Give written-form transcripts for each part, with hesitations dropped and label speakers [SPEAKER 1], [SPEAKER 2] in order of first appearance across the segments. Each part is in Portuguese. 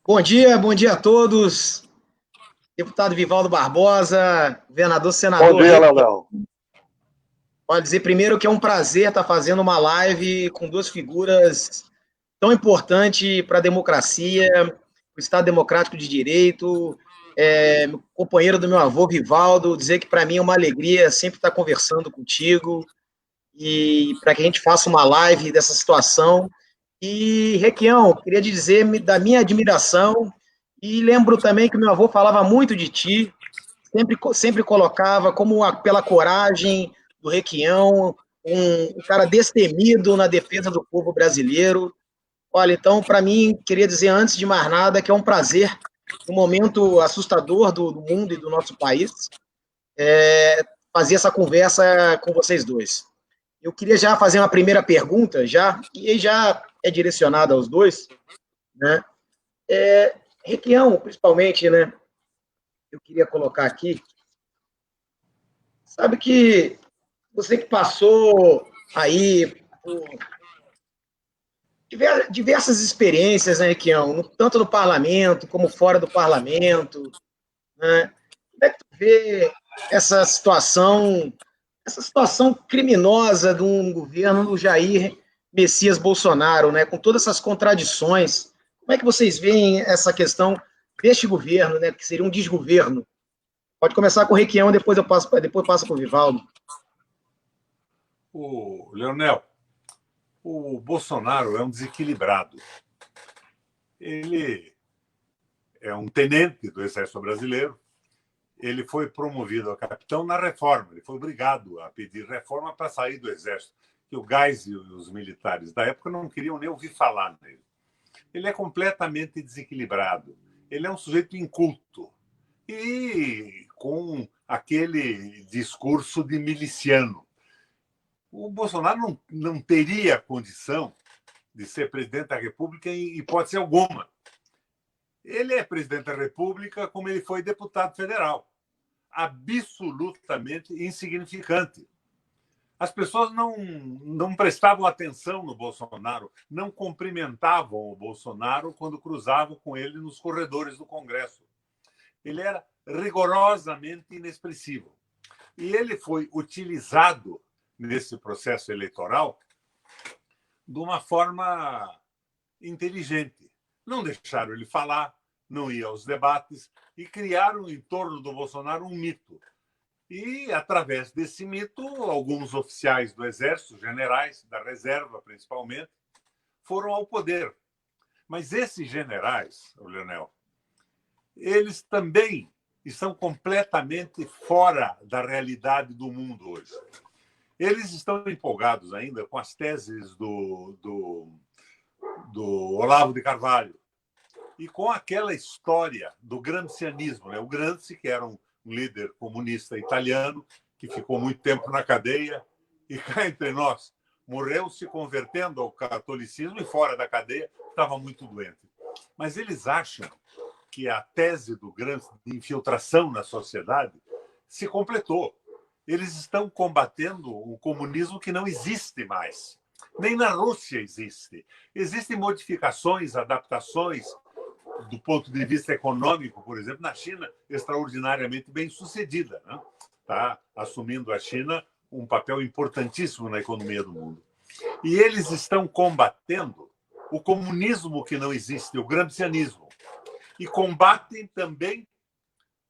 [SPEAKER 1] Bom dia a todos. Deputado Vivaldo Barbosa, governador,
[SPEAKER 2] Bom
[SPEAKER 1] senador.
[SPEAKER 2] dia, Leonel.
[SPEAKER 1] Pode dizer primeiro que é um prazer estar fazendo uma live com duas figuras tão importantes para a democracia, o Estado Democrático de Direito, companheiro do meu avô, Vivaldo, dizer que para mim é uma alegria sempre estar conversando contigo e para que a gente faça uma live dessa situação. E, Requião, queria dizer da minha admiração e lembro também que meu avô falava muito de ti, sempre colocava como pela coragem do Requião, um cara destemido na defesa do povo brasileiro. Olha, então, para mim, queria dizer antes de mais nada que é um prazer, um momento assustador do mundo e do nosso país, fazer essa conversa com vocês dois. Eu queria já fazer uma primeira pergunta, e aí já é direcionada aos dois, né? Requião, principalmente, né? Eu queria colocar aqui, sabe que você que passou aí por diversas experiências, né, Requião, tanto no parlamento como fora do parlamento, né? Como é que tu vê essa situação criminosa de um governo do Jair Messias Bolsonaro, né, com todas essas contradições? Como é que vocês veem essa questão deste governo, né, que seria um desgoverno? Pode começar com o Requião, depois passo para o Vivaldo.
[SPEAKER 3] O Leonel, o Bolsonaro é um desequilibrado. Ele é um tenente do Exército Brasileiro. Ele foi promovido a capitão na reforma. Ele foi obrigado a pedir reforma para sair do Exército, que o Geis e os militares da época não queriam nem ouvir falar nele. Ele é completamente desequilibrado. Ele é um sujeito inculto e com aquele discurso de miliciano. O Bolsonaro não teria condição de ser presidente da República em hipótese alguma. Ele é presidente da República como ele foi deputado federal. Absolutamente insignificante. As pessoas não prestavam atenção no Bolsonaro, não cumprimentavam o Bolsonaro quando cruzavam com ele nos corredores do Congresso. Ele era rigorosamente inexpressivo. E ele foi utilizado nesse processo eleitoral de uma forma inteligente. Não deixaram ele falar, não ia aos debates e criaram em torno do Bolsonaro um mito. E, através desse mito, alguns oficiais do Exército, generais, da reserva principalmente, foram ao poder. Mas esses generais, Leonel, eles também estão completamente fora da realidade do mundo hoje. Eles estão empolgados ainda com as teses do Olavo de Carvalho e com aquela história do gramscianismo, né? O Gramsci, que era um líder comunista italiano, que ficou muito tempo na cadeia e cá entre nós morreu se convertendo ao catolicismo e fora da cadeia estava muito doente. Mas eles acham que a tese do Gramsci de infiltração na sociedade se completou. Eles estão combatendo um comunismo que não existe mais. Nem na Rússia existe. Existem modificações, adaptações, do ponto de vista econômico, por exemplo, na China, extraordinariamente bem-sucedida. Né? Está assumindo a China um papel importantíssimo na economia do mundo. E eles estão combatendo o comunismo que não existe, o gramscianismo. E combatem também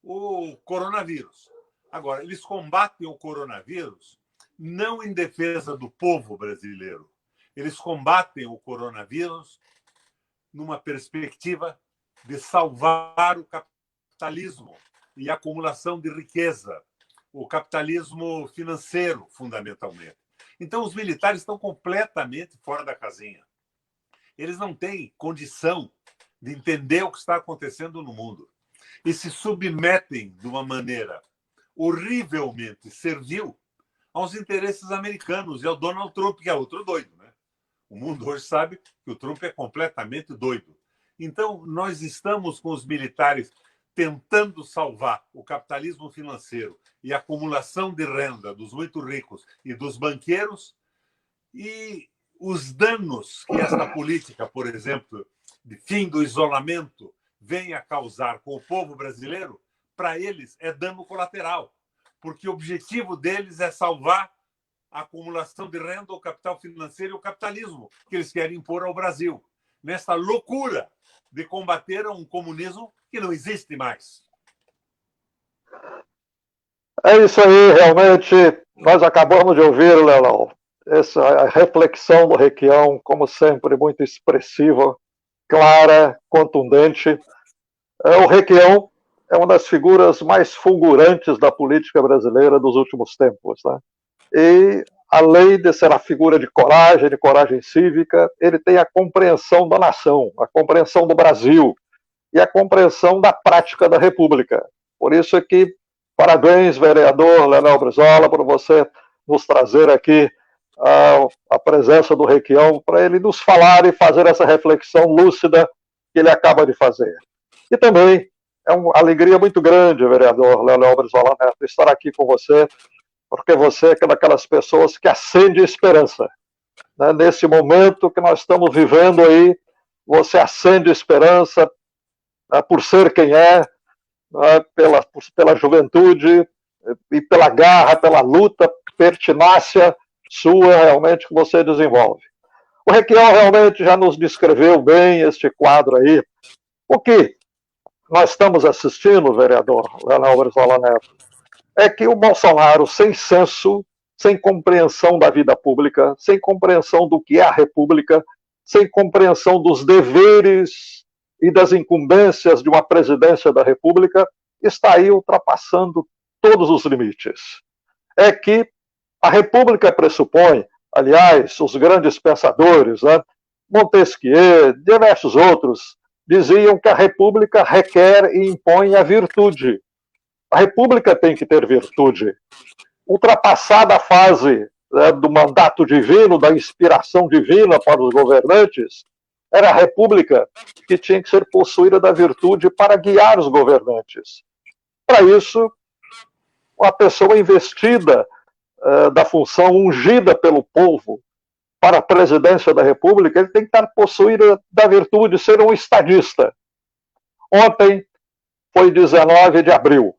[SPEAKER 3] o coronavírus. Agora, eles combatem o coronavírus não em defesa do povo brasileiro. Eles combatem o coronavírus numa perspectiva de salvar o capitalismo e a acumulação de riqueza, o capitalismo financeiro, fundamentalmente. Então, os militares estão completamente fora da casinha. Eles não têm condição de entender o que está acontecendo no mundo e se submetem de uma maneira horrivelmente servil aos interesses americanos e ao Donald Trump, que é outro doido, né? O mundo hoje sabe que o Trump é completamente doido. Então, nós estamos com os militares tentando salvar o capitalismo financeiro e a acumulação de renda dos muito ricos e dos banqueiros, e os danos que esta política, por exemplo, de fim do isolamento venha causar com o povo brasileiro, para eles é dano colateral, porque o objetivo deles é salvar a acumulação de renda, o capital financeiro e o capitalismo que eles querem impor ao Brasil, nessa loucura de combater um comunismo que não existe mais.
[SPEAKER 2] É isso aí, realmente, nós acabamos de ouvir, Leonel, essa reflexão do Requião, como sempre, muito expressiva, clara, contundente. O Requião é uma das figuras mais fulgurantes da política brasileira dos últimos tempos, né? E, além de ser a figura de coragem cívica, ele tem a compreensão da nação, a compreensão do Brasil e a compreensão da prática da República. Por isso é que, parabéns, vereador Leonel Brizola, por você nos trazer aqui a presença do Requião, para ele nos falar e fazer essa reflexão lúcida que ele acaba de fazer. E também é uma alegria muito grande, vereador Leonel Brizola Neto, estar aqui com você, porque você é daquelas pessoas que acende esperança. Né? Nesse momento que nós estamos vivendo aí, você acende esperança, né, por ser quem é, né, pela juventude e pela garra, pela luta, pertinácia sua realmente que você desenvolve. O Requião realmente já nos descreveu bem este quadro aí. O que nós estamos assistindo, vereador Leonel Brizola Neto, é que o Bolsonaro, sem senso, sem compreensão da vida pública, sem compreensão do que é a República, sem compreensão dos deveres e das incumbências de uma presidência da República, está aí ultrapassando todos os limites. É que a República pressupõe, aliás, os grandes pensadores, né, Montesquieu, diversos outros, diziam que a República requer e impõe a virtude. A República tem que ter virtude. Ultrapassada a fase, né, do mandato divino, da inspiração divina para os governantes, era a República que tinha que ser possuída da virtude para guiar os governantes. Para isso, uma pessoa investida da função, ungida pelo povo para a presidência da República, ele tem que estar possuído da virtude de ser um estadista. Ontem foi 19 de abril,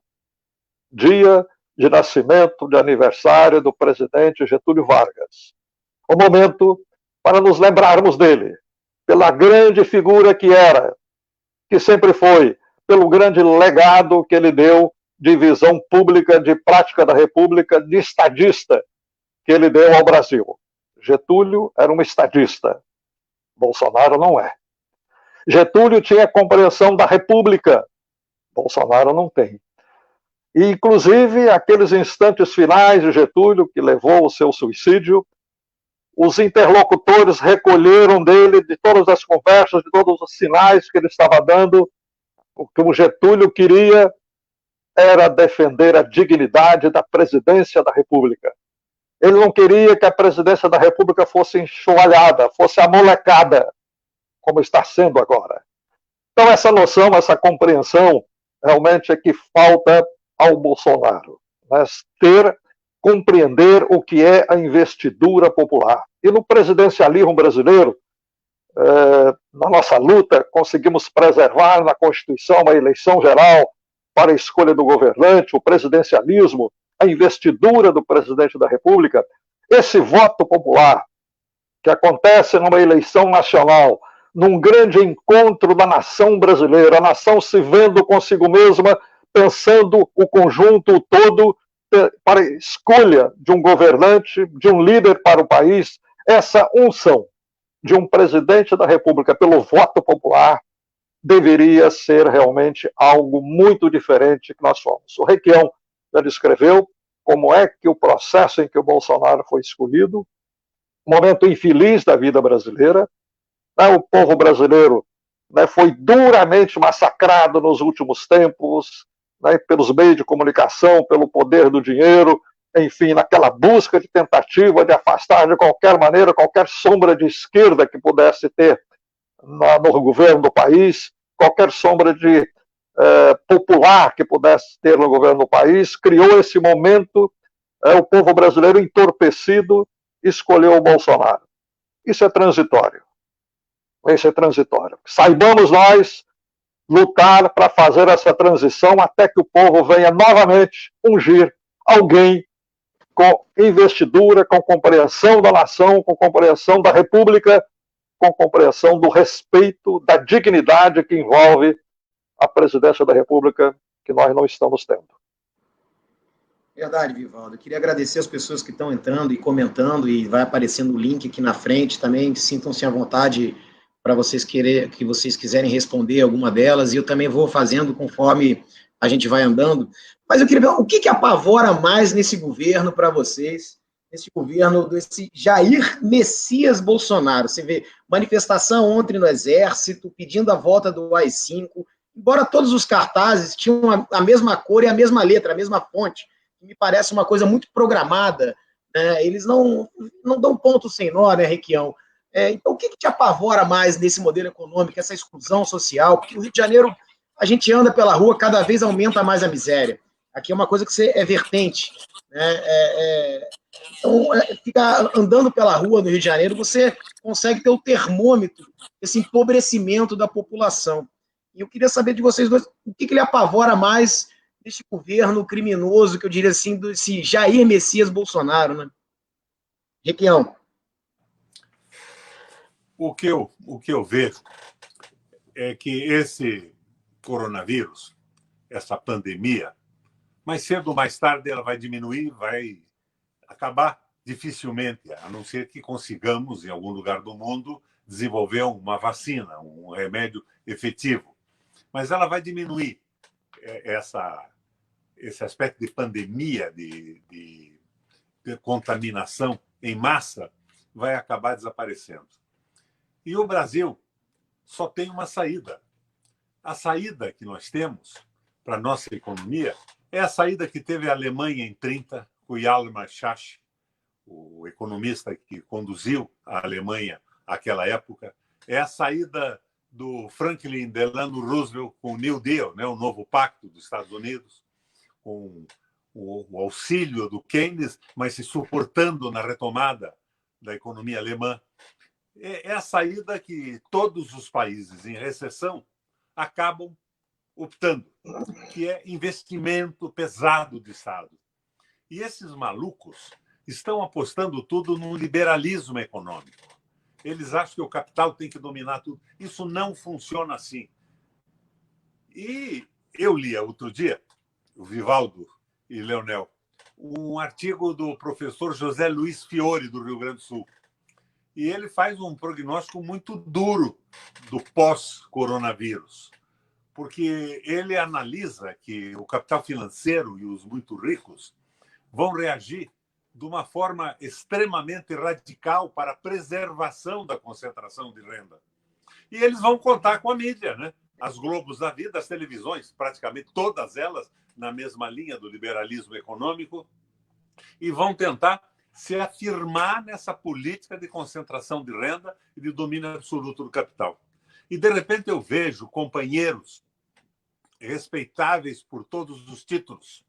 [SPEAKER 2] dia de nascimento, de aniversário do presidente Getúlio Vargas. O momento para nos lembrarmos dele, pela grande figura que era, que sempre foi, pelo grande legado que ele deu de visão pública, de prática da República, de estadista que ele deu ao Brasil. Getúlio era um estadista, Bolsonaro não é. Getúlio tinha compreensão da República, Bolsonaro não tem. E, inclusive, aqueles instantes finais de Getúlio, que levou ao seu suicídio, os interlocutores recolheram dele, de todas as conversas, de todos os sinais que ele estava dando, o que o Getúlio queria era defender a dignidade da presidência da República. Ele não queria que a presidência da República fosse enxovalhada, fosse amolecada, como está sendo agora. Então, essa noção, essa compreensão, realmente é que falta ao Bolsonaro. Mas compreender o que é a investidura popular. E no presidencialismo brasileiro, na nossa luta, conseguimos preservar na Constituição a eleição geral para a escolha do governante, o presidencialismo, a investidura do presidente da República. Esse voto popular, que acontece numa eleição nacional, num grande encontro da nação brasileira, a nação se vendo consigo mesma, pensando o conjunto, o todo, para a escolha de um governante, de um líder para o país, essa unção de um presidente da República pelo voto popular deveria ser realmente algo muito diferente que nós fomos. O Requião já descreveu como é que o processo em que o Bolsonaro foi escolhido, momento infeliz da vida brasileira, né, o povo brasileiro, né, foi duramente massacrado nos últimos tempos, né, pelos meios de comunicação, pelo poder do dinheiro, enfim, naquela busca de tentativa de afastar de qualquer maneira, qualquer sombra de esquerda que pudesse ter no governo do país, qualquer sombra de popular que pudesse ter no governo do país, criou esse momento, o povo brasileiro entorpecido escolheu o Bolsonaro. Isso é transitório. Isso é transitório. Saibamos nós lutar para fazer essa transição até que o povo venha novamente ungir alguém com investidura, com compreensão da nação, com compreensão da República, com compreensão do respeito, da dignidade que envolve a presidência da República, que nós não estamos tendo.
[SPEAKER 1] Verdade, Vivaldo. Eu queria agradecer as pessoas que estão entrando e comentando, e vai aparecendo o link aqui na frente também. Sintam-se à vontade para vocês que vocês quiserem responder alguma delas, e eu também vou fazendo conforme a gente vai andando. Mas eu queria ver o que apavora mais nesse governo para vocês, nesse governo desse Jair Messias Bolsonaro. Você vê manifestação ontem no Exército, pedindo a volta do AI-5, embora todos os cartazes tinham a mesma cor e a mesma letra, a mesma fonte, que me parece uma coisa muito programada, né? Eles não dão ponto sem nó, né, Requião? Então, o que te apavora mais nesse modelo econômico, essa exclusão social? Porque no Rio de Janeiro, a gente anda pela rua, cada vez aumenta mais a miséria. Aqui é uma coisa que é vertente, né? Então, ficar andando pela rua no Rio de Janeiro, você consegue ter o termômetro desse empobrecimento da população. E eu queria saber de vocês dois, o que lhe apavora mais deste governo criminoso, que eu diria assim, desse Jair Messias Bolsonaro, né? Requião.
[SPEAKER 3] O que eu vejo é que esse coronavírus, essa pandemia, mais cedo ou mais tarde ela vai diminuir, vai acabar dificilmente, a não ser que consigamos, em algum lugar do mundo, desenvolver uma vacina, um remédio efetivo. Mas ela vai diminuir esse aspecto de pandemia, de contaminação em massa, vai acabar desaparecendo. E o Brasil só tem uma saída. A saída que nós temos para a nossa economia é a saída que teve a Alemanha em 30, com o Hjalmar Schacht, o economista que conduziu a Alemanha àquela época. É a saída do Franklin Delano Roosevelt com o New Deal, né, o novo pacto dos Estados Unidos, com o auxílio do Keynes, mas se suportando na retomada da economia alemã. É a saída que todos os países em recessão acabam optando, que é investimento pesado do Estado. E esses malucos estão apostando tudo num liberalismo econômico. Eles acham que o capital tem que dominar tudo. Isso não funciona assim. E eu li outro dia, o Vivaldo e Leonel, um artigo do professor José Luiz Fiore, do Rio Grande do Sul. E ele faz um prognóstico muito duro do pós-coronavírus, porque ele analisa que o capital financeiro e os muito ricos vão reagir de uma forma extremamente radical para a preservação da concentração de renda. E eles vão contar com a mídia, né? As Globos da vida, as televisões, praticamente todas elas na mesma linha do liberalismo econômico, e vão tentar se afirmar nessa política de concentração de renda e de domínio absoluto do capital. E, de repente, eu vejo companheiros respeitáveis por todos os títulos.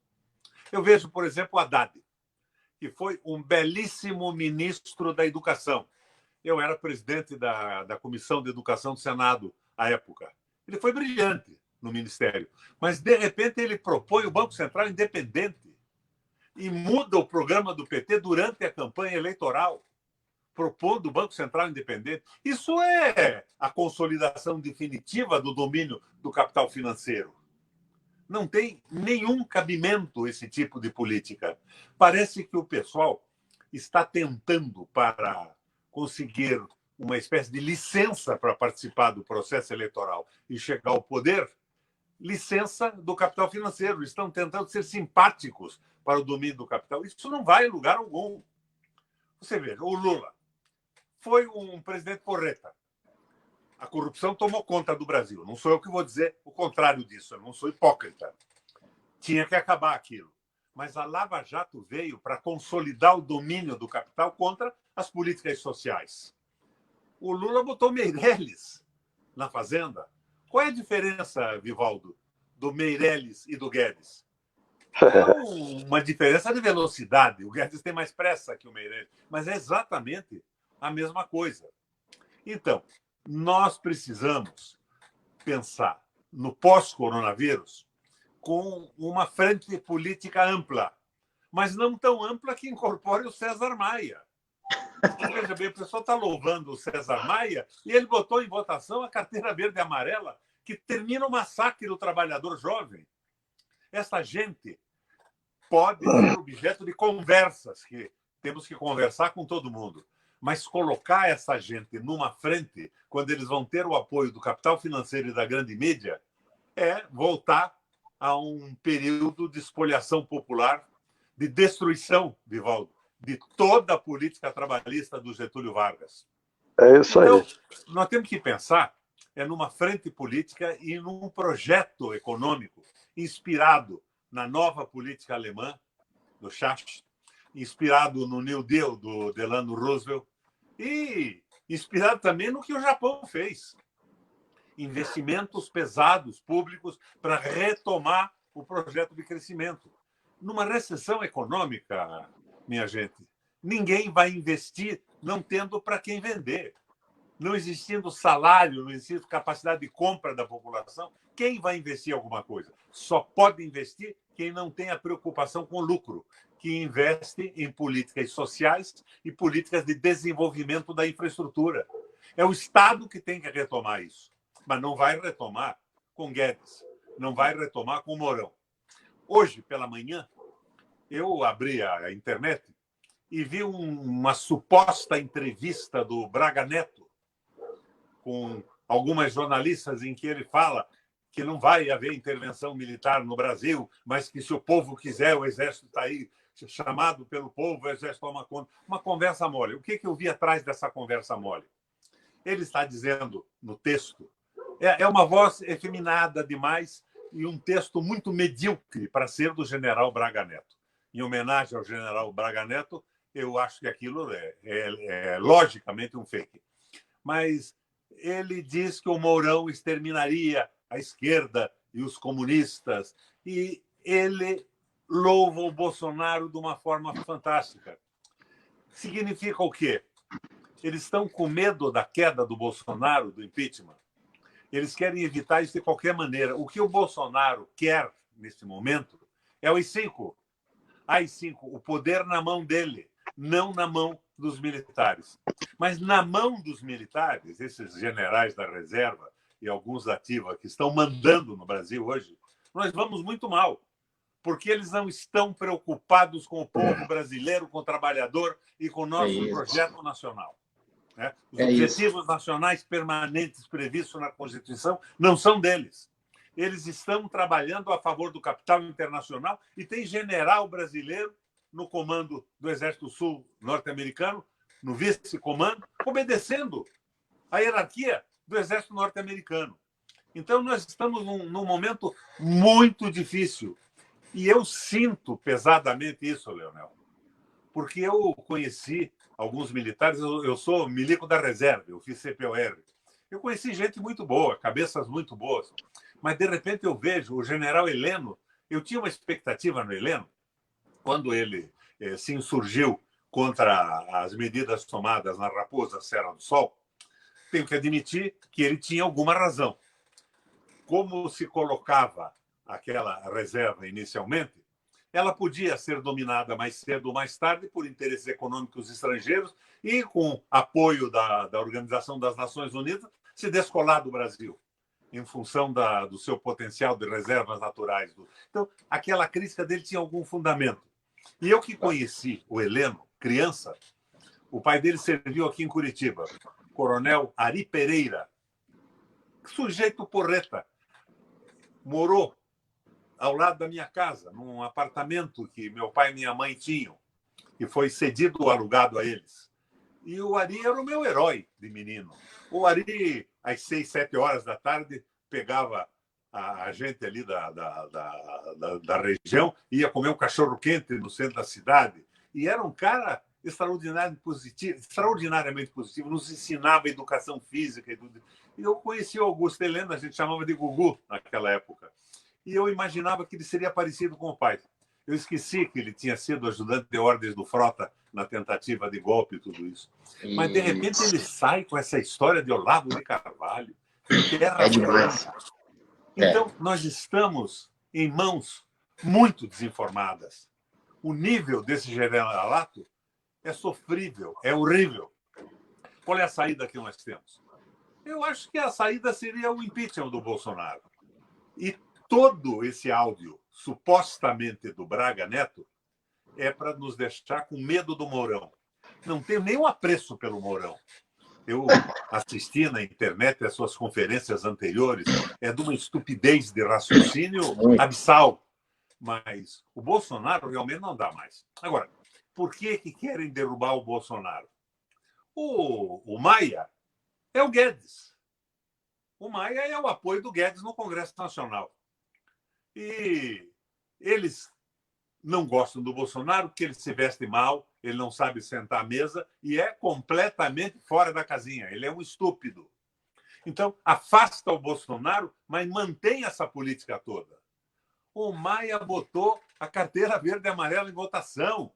[SPEAKER 3] Eu vejo, por exemplo, o Haddad, que foi um belíssimo ministro da Educação. Eu era presidente da Comissão de Educação do Senado à época. Ele foi brilhante no ministério, mas, de repente, ele propõe o Banco Central independente e muda o programa do PT durante a campanha eleitoral, propondo o Banco Central independente. Isso é a consolidação definitiva do domínio do capital financeiro. Não tem nenhum cabimento esse tipo de política. Parece que o pessoal está tentando, para conseguir uma espécie de licença para participar do processo eleitoral e chegar ao poder, licença do capital financeiro. Estão tentando ser simpáticos para o domínio do capital. Isso não vai em lugar algum. Você vê, o Lula foi um presidente porreta. A corrupção tomou conta do Brasil. Não sou eu que vou dizer o contrário disso. Eu não sou hipócrita. Tinha que acabar aquilo. Mas a Lava Jato veio para consolidar o domínio do capital contra as políticas sociais. O Lula botou Meirelles na Fazenda. Qual é a diferença, Vivaldo, do Meirelles e do Guedes? É uma diferença de velocidade. O Guedes tem mais pressa que o Meirelles, mas é exatamente a mesma coisa. Então, nós precisamos pensar no pós-coronavírus, com uma frente política ampla, mas não tão ampla que incorpore o César Maia. Veja bem, o pessoal está louvando o César Maia e ele botou em votação a carteira verde e amarela, que termina o massacre do trabalhador jovem. Essa gente pode ser objeto de conversas, que temos que conversar com todo mundo, mas colocar essa gente numa frente, quando eles vão ter o apoio do capital financeiro e da grande mídia, é voltar a um período de espoliação popular, de destruição, Vivaldo, de toda a política trabalhista do Getúlio Vargas.
[SPEAKER 2] É isso aí.
[SPEAKER 3] Então, nós temos que pensar numa frente política e num projeto econômico inspirado na nova política alemã, do Schacht, inspirado no New Deal do Delano Roosevelt e inspirado também no que o Japão fez. Investimentos pesados, públicos, para retomar o projeto de crescimento. Numa recessão econômica, minha gente, ninguém vai investir não tendo para quem vender. Não existindo salário, não existindo capacidade de compra da população, quem vai investir alguma coisa? Só pode investir quem não tem a preocupação com lucro, que investe em políticas sociais e políticas de desenvolvimento da infraestrutura. É o Estado que tem que retomar isso, mas não vai retomar com Guedes, não vai retomar com Mourão. Hoje, pela manhã, eu abri a internet e vi uma suposta entrevista do Braga Neto com algumas jornalistas em que ele fala que não vai haver intervenção militar no Brasil, mas que se o povo quiser, o exército está aí, chamado pelo povo, o exército toma conta. Uma conversa mole. O que eu vi atrás dessa conversa mole? Ele está dizendo no texto, é uma voz efeminada demais e um texto muito medíocre para ser do general Braga Neto. Em homenagem ao general Braga Neto, eu acho que aquilo é logicamente um fake. Mas ele diz que o Mourão exterminaria a esquerda e os comunistas, e ele louva o Bolsonaro de uma forma fantástica. Significa o quê? Eles estão com medo da queda do Bolsonaro, do impeachment. Eles querem evitar isso de qualquer maneira. O que o Bolsonaro quer, nesse momento, é o AI-5. AI-5, o poder na mão dele, não na mão dos militares. Mas na mão dos militares, esses generais da reserva e alguns da ativa que estão mandando no Brasil hoje, nós vamos muito mal, porque eles não estão preocupados com o povo brasileiro, com o trabalhador e com o nosso projeto nacional. Né? Os objetivos nacionais permanentes previstos na Constituição não são deles. Eles estão trabalhando a favor do capital internacional e tem general brasileiro no comando do Exército Sul norte-americano, no vice-comando, obedecendo a hierarquia do Exército norte-americano. Então, nós estamos num momento muito difícil. E eu sinto pesadamente isso, Leonel, porque eu conheci alguns militares, eu sou milico da reserva, eu fiz CPOR. Eu conheci gente muito boa, cabeças muito boas, mas, de repente, eu vejo o general Heleno, eu tinha uma expectativa no Heleno, quando ele se insurgiu contra as medidas tomadas na Raposa Serra do Sol, tenho que admitir que ele tinha alguma razão. Como se colocava aquela reserva inicialmente, ela podia ser dominada mais cedo ou mais tarde por interesses econômicos estrangeiros e, com apoio da Organização das Nações Unidas, se descolar do Brasil, em função do seu potencial de reservas naturais. Então, aquela crítica dele tinha algum fundamento. E eu que conheci o Heleno, criança, o pai dele serviu aqui em Curitiba, Coronel Ari Pereira, sujeito porreta, morou ao lado da minha casa, num apartamento que meu pai e minha mãe tinham, que foi cedido ou alugado a eles. E o Ari era o meu herói de menino. O Ari, às 6, 7 horas da tarde, pegava a gente ali da região, ia comer um cachorro-quente no centro da cidade, e era um cara extraordinariamente positivo, nos ensinava educação física. E eu conheci o Augusto Heleno, a gente chamava de Gugu naquela época, e eu imaginava que ele seria parecido com o pai. Eu esqueci que ele tinha sido ajudante de ordens do Frota na tentativa de golpe e tudo isso. Mas, de repente, ele sai com essa história de Olavo de Carvalho.
[SPEAKER 1] É demais.
[SPEAKER 3] Então, nós estamos em mãos muito desinformadas. O nível desse generalato é sofrível, é horrível. Qual é a saída que nós temos? Eu acho que a saída seria o impeachment do Bolsonaro. E todo esse áudio, supostamente do Braga Neto, é para nos deixar com medo do Mourão. Não tenho nenhum apreço pelo Mourão. Eu assisti na internet as suas conferências anteriores, é de uma estupidez de raciocínio abissal. Mas o Bolsonaro realmente não dá mais. Agora, por que querem derrubar o Bolsonaro? O Maia é o Guedes. O Maia é o apoio do Guedes no Congresso Nacional. E eles não gostam do Bolsonaro porque ele se veste mal, ele não sabe sentar à mesa e é completamente fora da casinha. Ele é um estúpido. Então, afasta o Bolsonaro, mas mantém essa política toda. O Maia botou a carteira verde e amarela em votação.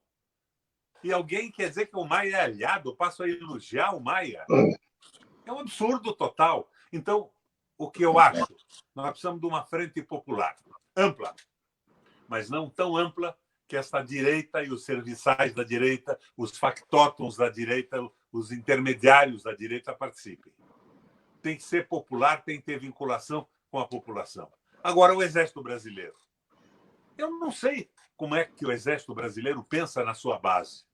[SPEAKER 3] E alguém quer dizer que o Maia é aliado, eu passo a elogiar o Maia. É um absurdo total. Então, o que eu acho? Nós precisamos de uma frente popular ampla, mas não tão ampla que esta direita e os serviçais da direita, os factótons da direita, os intermediários da direita participem. Tem que ser popular, tem que ter vinculação com a população. Agora, o Exército Brasileiro. Eu não sei como é que o Exército Brasileiro pensa na sua base,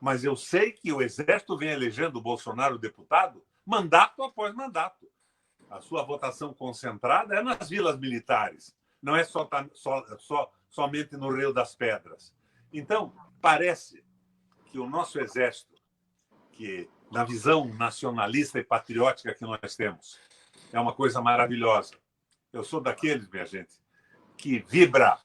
[SPEAKER 3] mas eu sei que o Exército vem elegendo o Bolsonaro deputado mandato após mandato. A sua votação concentrada é nas vilas militares, não é somente no Rio das Pedras. Então, parece que o nosso Exército, que na visão nacionalista e patriótica que nós temos, é uma coisa maravilhosa. Eu sou daqueles, minha gente, que vibra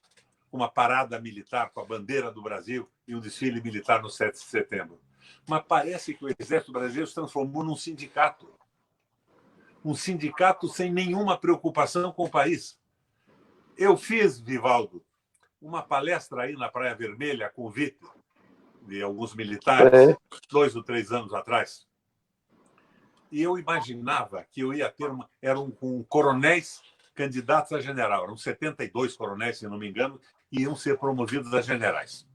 [SPEAKER 3] uma parada militar com a bandeira do Brasil e um desfile militar no 7 de setembro. Mas parece que o Exército Brasileiro se transformou num sindicato. Um sindicato sem nenhuma preocupação com o país. Eu fiz, Vivaldo, uma palestra aí na Praia Vermelha, a convite de alguns militares, 2 ou 3 anos atrás. E eu imaginava que eu ia ter eram coronéis candidatos a general. Eram 72 coronéis, se não me engano, e iam ser promovidos a generais.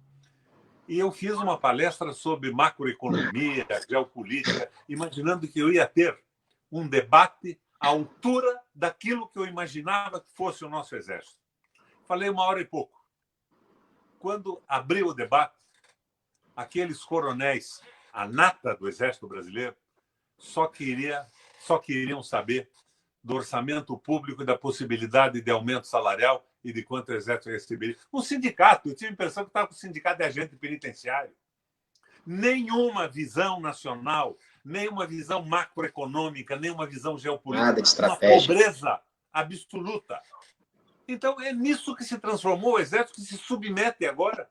[SPEAKER 3] E eu fiz uma palestra sobre macroeconomia, geopolítica, imaginando que eu ia ter um debate à altura daquilo que eu imaginava que fosse o nosso Exército. Falei 1 hora e pouco. Quando abriu o debate, aqueles coronéis, a nata do Exército Brasileiro, só queriam saber do orçamento público e da possibilidade de aumento salarial e de quanto o Exército receberia. Um sindicato, eu tive a impressão que estava com o sindicato de agente penitenciário. Nenhuma visão nacional, nenhuma visão macroeconômica, nenhuma visão geopolítica.
[SPEAKER 1] Nada de estratégia.
[SPEAKER 3] Uma pobreza absoluta. Então, é nisso que se transformou o Exército, que se submete agora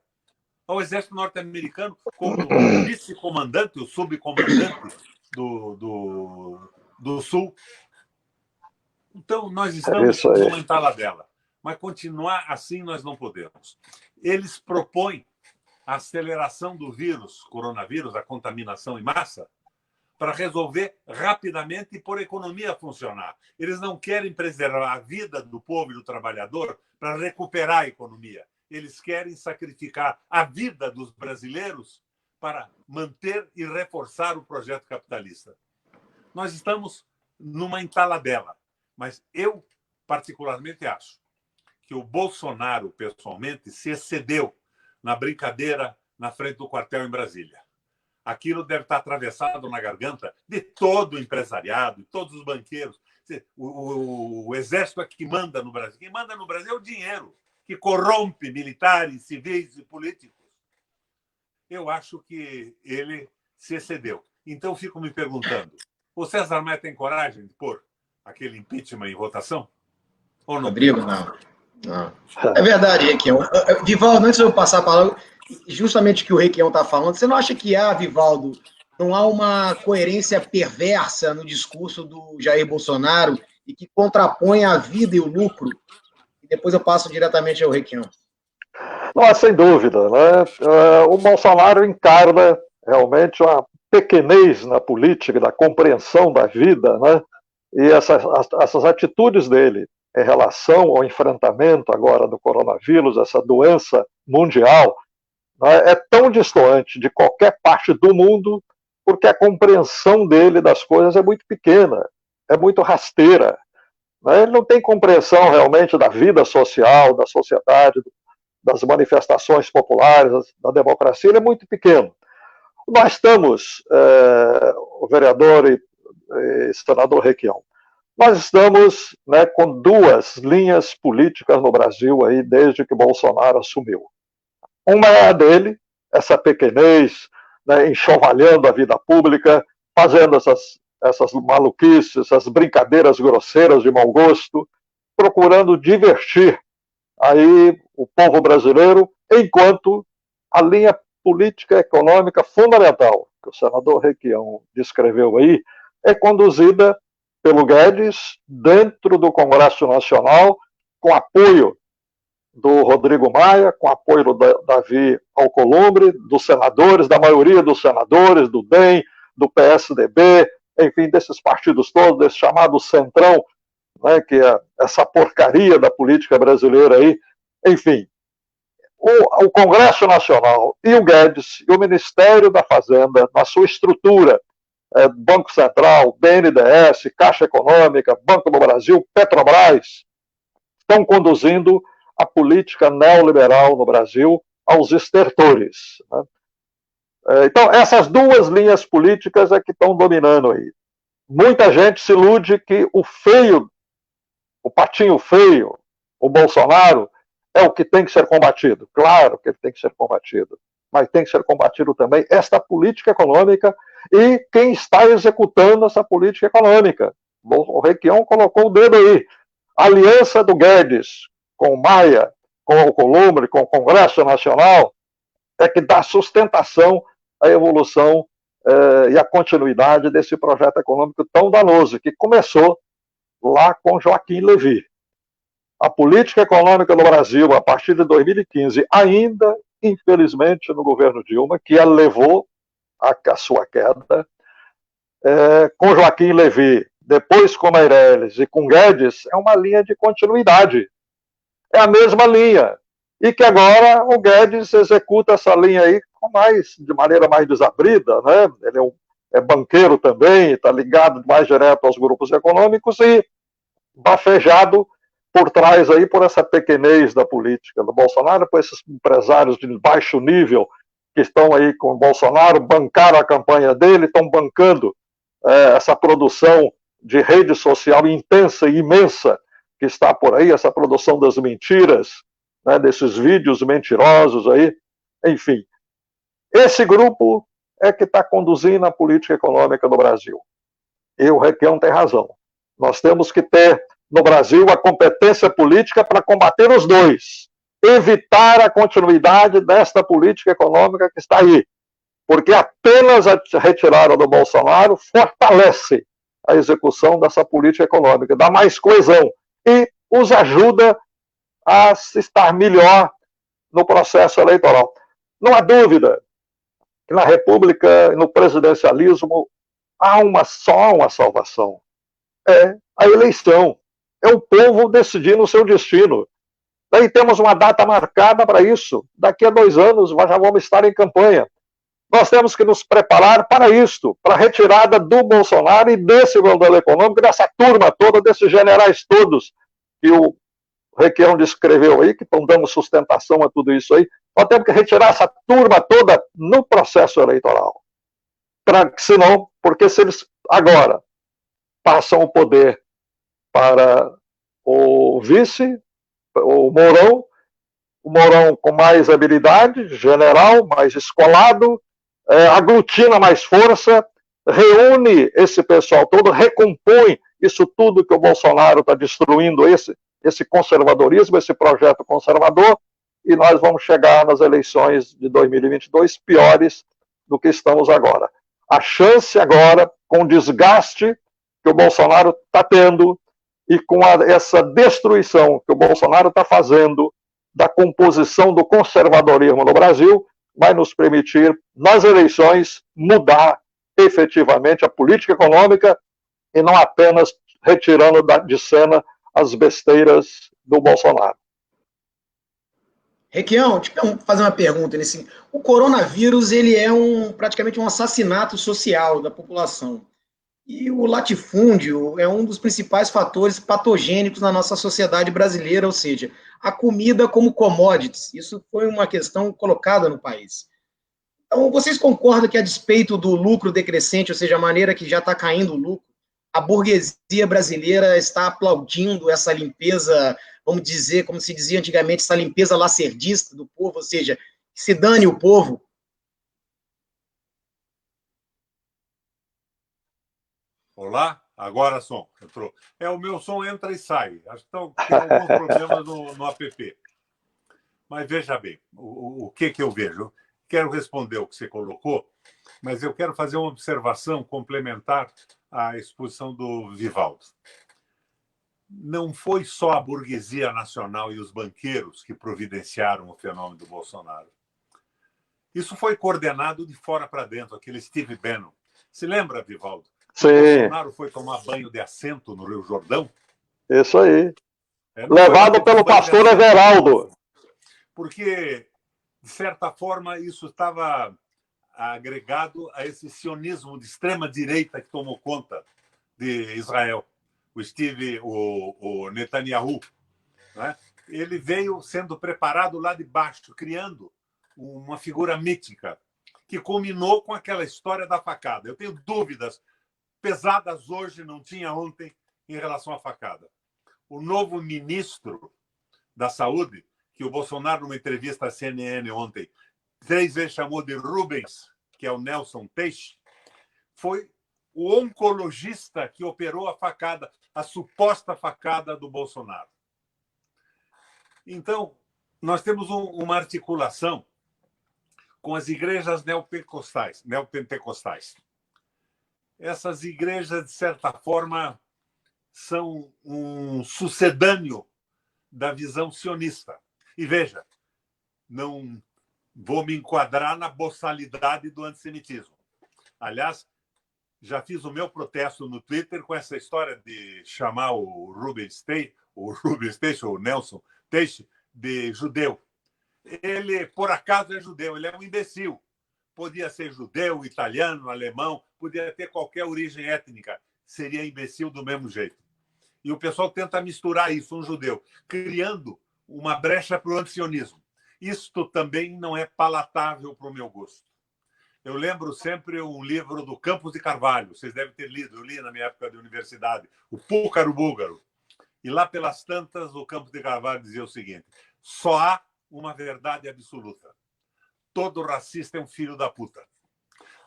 [SPEAKER 3] ao Exército norte-americano como o vice-comandante, o subcomandante do Sul. Então, nós estamos numa entaladela. Mas continuar assim nós não podemos. Eles propõem a aceleração do vírus, coronavírus, a contaminação em massa, para resolver rapidamente e pôr a economia a funcionar. Eles não querem preservar a vida do povo e do trabalhador para recuperar a economia. Eles querem sacrificar a vida dos brasileiros para manter e reforçar o projeto capitalista. Nós estamos numa entaladela, mas eu particularmente acho que o Bolsonaro, pessoalmente, se excedeu na brincadeira na frente do quartel em Brasília. Aquilo deve estar atravessado na garganta de todo o empresariado, de todos os banqueiros. O Exército é que manda no Brasil. Quem manda no Brasil é o dinheiro, que corrompe militares, civis e políticos. Eu acho que ele se excedeu. Então, fico me perguntando, o César Maia tem coragem de pôr aquele impeachment em votação? Ou não?
[SPEAKER 1] Rodrigo, não. É verdade, Requião. Vivaldo, antes de eu passar a palavra, justamente o que o Requião está falando, você não acha que há, Vivaldo, não há uma coerência perversa no discurso do Jair Bolsonaro e que contrapõe a vida e o lucro? E depois eu passo diretamente ao Requião.
[SPEAKER 2] Não, sem dúvida. Né? O Bolsonaro encarna realmente uma pequenez na política, da compreensão da vida, né? E essas atitudes dele em relação ao enfrentamento agora do coronavírus, essa doença mundial, né, é tão distante de qualquer parte do mundo, porque a compreensão dele das coisas é muito pequena, é muito rasteira. Né? Ele não tem compreensão realmente da vida social, da sociedade, das manifestações populares, da democracia, ele é muito pequeno. Nós estamos, o vereador e senador Requião, nós estamos, né, com duas linhas políticas no Brasil aí desde que Bolsonaro assumiu. Uma é a dele, essa pequenez, né, enxovalhando a vida pública, fazendo essas maluquices, essas brincadeiras grosseiras de mau gosto, procurando divertir aí o povo brasileiro, enquanto a linha política econômica fundamental, que o senador Requião descreveu aí, é conduzida pelo Guedes dentro do Congresso Nacional, com apoio do Rodrigo Maia, com apoio do Davi Alcolumbre, dos senadores, da maioria dos senadores, do DEM, do PSDB, enfim, desses partidos todos, desse chamado Centrão, né, que é essa porcaria da política brasileira aí. Enfim, o Congresso Nacional e o Guedes e o Ministério da Fazenda, na sua estrutura, Banco Central, BNDES, Caixa Econômica, Banco do Brasil, Petrobras, estão conduzindo a política neoliberal no Brasil aos estertores. Né? Então, essas duas linhas políticas é que estão dominando aí. Muita gente se ilude que o feio, o patinho feio, o Bolsonaro, é o que tem que ser combatido. Claro que ele tem que ser combatido, mas tem que ser combatido também esta política econômica e quem está executando essa política econômica. O Requião colocou o dedo aí. A aliança do Guedes com o Maia, com o Alcolumbre, com o Congresso Nacional, é que dá sustentação à evolução e à continuidade desse projeto econômico tão danoso, que começou lá com Joaquim Levy. A política econômica no Brasil, a partir de 2015, ainda, infelizmente, no governo Dilma, que a levou à sua queda, com Joaquim Levy, depois com Meirelles e com Guedes, é uma linha de continuidade. É a mesma linha. E que agora o Guedes executa essa linha aí de maneira mais desabrida, né? Ele é banqueiro também, está ligado mais direto aos grupos econômicos e bafejado por trás aí por essa pequenez da política do Bolsonaro, por esses empresários de baixo nível que estão aí com o Bolsonaro, bancaram a campanha dele, estão bancando essa produção de rede social intensa e imensa que está por aí, essa produção das mentiras, né, desses vídeos mentirosos aí, enfim. Esse grupo é que está conduzindo a política econômica do Brasil. E o Requião tem razão. Nós temos que ter, no Brasil, a competência política para combater os dois. Evitar a continuidade desta política econômica que está aí. Porque apenas a retirada do Bolsonaro fortalece a execução dessa política econômica, dá mais coesão e os ajuda a estar melhor no processo eleitoral. Não há dúvida que na República e no presidencialismo há só uma salvação. É a eleição. É o povo decidindo o seu destino. Daí temos uma data marcada para isso. Daqui a 2 anos já vamos estar em campanha. Nós temos que nos preparar para isto, para a retirada do Bolsonaro e desse modelo econômico, dessa turma toda, desses generais todos que o Requião descreveu aí, que estão dando sustentação a tudo isso aí. Nós temos que retirar essa turma toda no processo eleitoral. Senão, porque se eles agora passam o poder para o vice, o Mourão com mais habilidade, general, mais escolado, aglutina mais força, reúne esse pessoal todo, recompõe isso tudo que o Bolsonaro está destruindo, esse conservadorismo, esse projeto conservador, e nós vamos chegar nas eleições de 2022 piores do que estamos agora. A chance agora, com o desgaste que o Bolsonaro está tendo e com essa destruição que o Bolsonaro está fazendo da composição do conservadorismo no Brasil, vai nos permitir, nas eleições, mudar efetivamente a política econômica e não apenas retirando de cena as besteiras do Bolsonaro.
[SPEAKER 1] Requião, deixa eu fazer uma pergunta. O coronavírus ele é praticamente um assassinato social da população. E o latifúndio é um dos principais fatores patogênicos na nossa sociedade brasileira, ou seja, a comida como commodities. Isso foi uma questão colocada no país. Então, vocês concordam que, a despeito do lucro decrescente, ou seja, a maneira que já está caindo o lucro, a burguesia brasileira está aplaudindo essa limpeza, vamos dizer, como se dizia antigamente, essa limpeza lacerdista do povo, ou seja, que se dane o povo?
[SPEAKER 3] Olá, agora som, entrou. O meu som entra e sai. Acho que tem alguns problemas no app. Mas veja bem, o que eu vejo? Quero responder o que você colocou, mas eu quero fazer uma observação complementar à exposição do Vivaldo. Não foi só a burguesia nacional e os banqueiros que providenciaram o fenômeno do Bolsonaro. Isso foi coordenado de fora para dentro, aquele Steve Bannon. Se lembra, Vivaldo?
[SPEAKER 2] Sim.
[SPEAKER 3] O Bolsonaro foi tomar banho de assento no Rio Jordão?
[SPEAKER 2] Isso aí. Levado pelo pastor Everaldo.
[SPEAKER 3] Porque, de certa forma, isso estava agregado a esse sionismo de extrema-direita que tomou conta de Israel. O Netanyahu, né? Ele veio sendo preparado lá de baixo, criando uma figura mítica, que culminou com aquela história da facada. Eu tenho dúvidas pesadas hoje, não tinha ontem, em relação à facada. O novo ministro da Saúde, que o Bolsonaro, numa entrevista à CNN ontem, 3 vezes chamou de Rubens, que é o Nelson Teixe, foi o oncologista que operou a facada, a suposta facada do Bolsonaro. Então, nós temos uma articulação com as igrejas neopentecostais. Essas igrejas, de certa forma, são um sucedâneo da visão sionista. E veja, não vou me enquadrar na boçalidade do antissemitismo. Aliás, já fiz o meu protesto no Twitter com essa história de chamar o Rubens Teixe, o Nelson Teixe, de judeu. Ele, por acaso, é judeu, ele é um imbecil. Podia ser judeu, italiano, alemão, podia ter qualquer origem étnica, seria imbecil do mesmo jeito. E o pessoal tenta misturar isso, um judeu, criando uma brecha para o antisionismo. Isto também não é palatável para o meu gosto. Eu lembro sempre um livro do Campos de Carvalho, vocês devem ter lido, eu li na minha época de universidade, o Púcaro Búlgaro. E lá pelas tantas, o Campos de Carvalho dizia o seguinte: só há uma verdade absoluta. Todo racista é um filho da puta.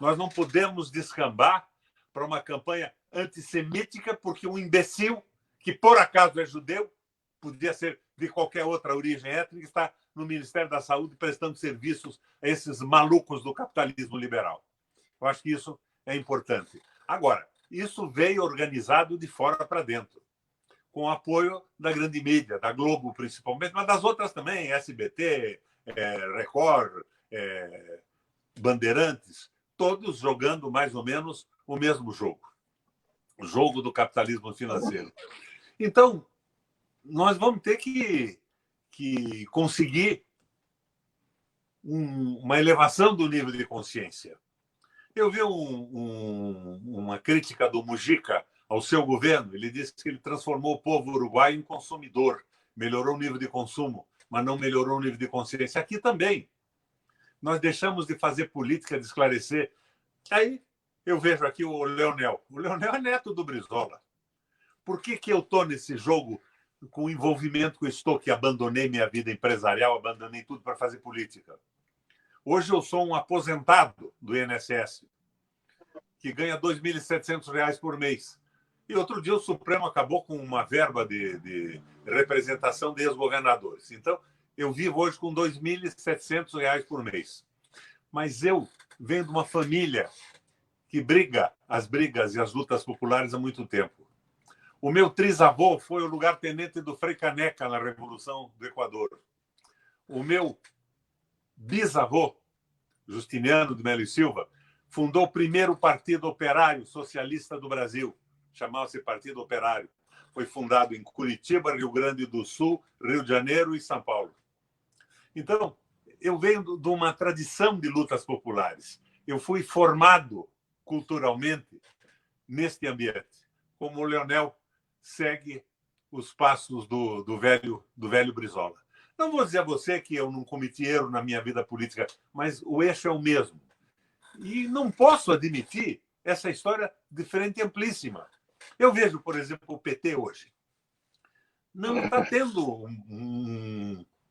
[SPEAKER 3] Nós não podemos descambar para uma campanha antissemítica porque um imbecil, que por acaso é judeu, podia ser de qualquer outra origem étnica, está no Ministério da Saúde prestando serviços a esses malucos do capitalismo liberal. Eu acho que isso é importante. Agora, isso veio organizado de fora para dentro, com o apoio da grande mídia, da Globo principalmente, mas das outras também, SBT, Record, Bandeirantes, todos jogando mais ou menos o mesmo jogo, o jogo do capitalismo financeiro. Então, nós vamos ter que conseguir uma elevação do nível de consciência. Eu vi uma crítica do Mujica ao seu governo. Ele disse que ele transformou o povo uruguaio em consumidor, melhorou o nível de consumo, mas não melhorou o nível de consciência. Aqui também. Nós deixamos de fazer política, de esclarecer. Aí eu vejo aqui o Leonel. O Leonel é neto do Brizola. Por que eu estou nesse jogo com envolvimento com isso, que abandonei minha vida empresarial, abandonei tudo para fazer política? Hoje eu sou um aposentado do INSS, que ganha R$ 2.700 por mês. E outro dia o Supremo acabou com uma verba de representação de ex-governadores. Então, eu vivo hoje com R$ 2.700 por mês. Mas eu venho de uma família que briga as brigas e as lutas populares há muito tempo. O meu trisavô foi o lugar-tenente do Frei Caneca na Revolução do Equador. O meu bisavô, Justiniano de Melo e Silva, fundou o primeiro partido operário socialista do Brasil. Chamava-se Partido Operário. foi fundado em Curitiba, Rio Grande do Sul, Rio de Janeiro e São Paulo. Então, eu venho de uma tradição de lutas populares. Eu fui formado culturalmente neste ambiente, como o Leonel segue os passos do velho Brizola. Não vou dizer a você que eu não cometi erro na minha vida política, mas o eixo é o mesmo. E não posso admitir essa história de frente amplíssima. Eu vejo, por exemplo, o PT hoje. Não está tendo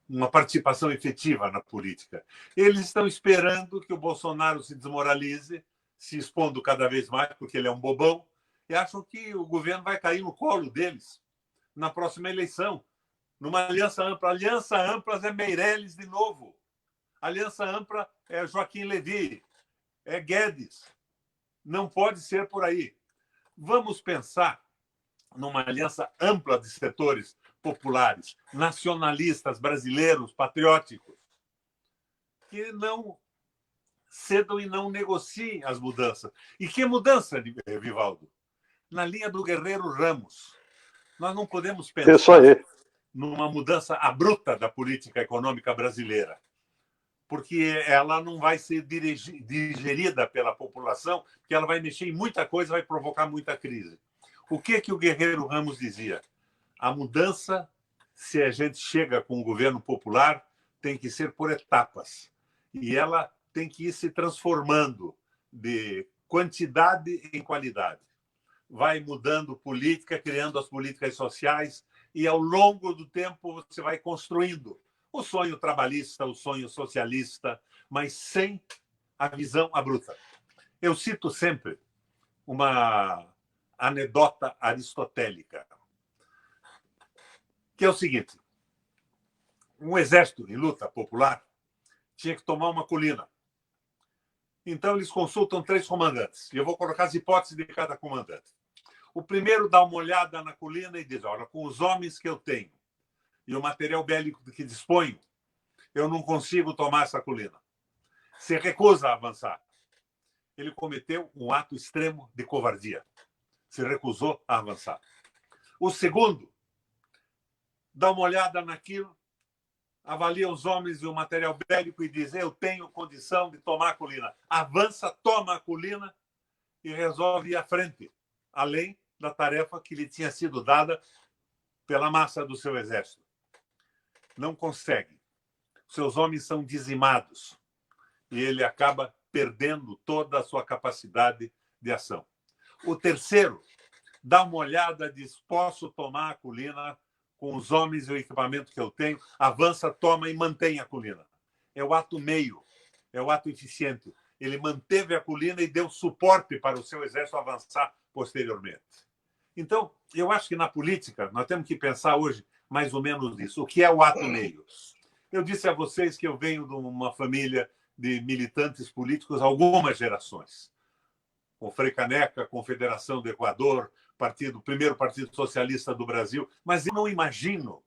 [SPEAKER 3] uma participação efetiva na política. Eles estão esperando que o Bolsonaro se desmoralize, se expondo cada vez mais, porque ele é um bobão, e acham que o governo vai cair no colo deles na próxima eleição, numa aliança ampla. Aliança ampla é Meirelles de novo. Aliança ampla é Joaquim Levy, é Guedes. Não pode ser por aí. Vamos pensar numa aliança ampla de setores populares, nacionalistas, brasileiros, patrióticos, que não cedam e não negociem as mudanças. E que mudança, Vivaldo? Na linha do Guerreiro Ramos. Nós não podemos pensar numa mudança abrupta da política econômica brasileira, porque ela não vai ser digerida pela população, porque ela vai mexer em muita coisa, vai provocar muita crise. O que o Guerreiro Ramos dizia? A mudança, se a gente chega com o governo popular, tem que ser por etapas. E ela tem que ir se transformando de quantidade em qualidade. Vai mudando política, criando as políticas sociais, e ao longo do tempo você vai construindo o sonho trabalhista, o sonho socialista, mas sem a visão abrupta. Eu cito sempre uma anedota aristotélica, que é o seguinte: um exército em luta popular tinha que tomar uma colina. Então, eles consultam 3 comandantes, e eu vou colocar as hipóteses de cada comandante. O primeiro dá uma olhada na colina e diz: olha, com os homens que eu tenho e o material bélico que disponho, eu não consigo tomar essa colina. Se recusa a avançar. Ele cometeu um ato extremo de covardia. Se recusou a avançar. O segundo dá uma olhada naquilo, avalia os homens e o material bélico e diz: eu tenho condição de tomar a colina. Avança, toma a colina e resolve ir à frente, além da tarefa que lhe tinha sido dada pela massa do seu exército. Não consegue. Seus homens são dizimados e ele acaba perdendo toda a sua capacidade de ação. O terceiro dá uma olhada e diz: posso tomar a colina com os homens e o equipamento que eu tenho, avança, toma e mantém a colina. É o ato meio, é o ato eficiente. Ele manteve a colina e deu suporte para o seu exército avançar posteriormente. Então, eu acho que na política nós temos que pensar hoje mais ou menos nisso. O que é o ato meio? Eu disse a vocês que eu venho de uma família de militantes políticos há algumas gerações. Com Frei Caneca, Confederação do Equador, primeiro Partido Socialista do Brasil, mas eu não imagino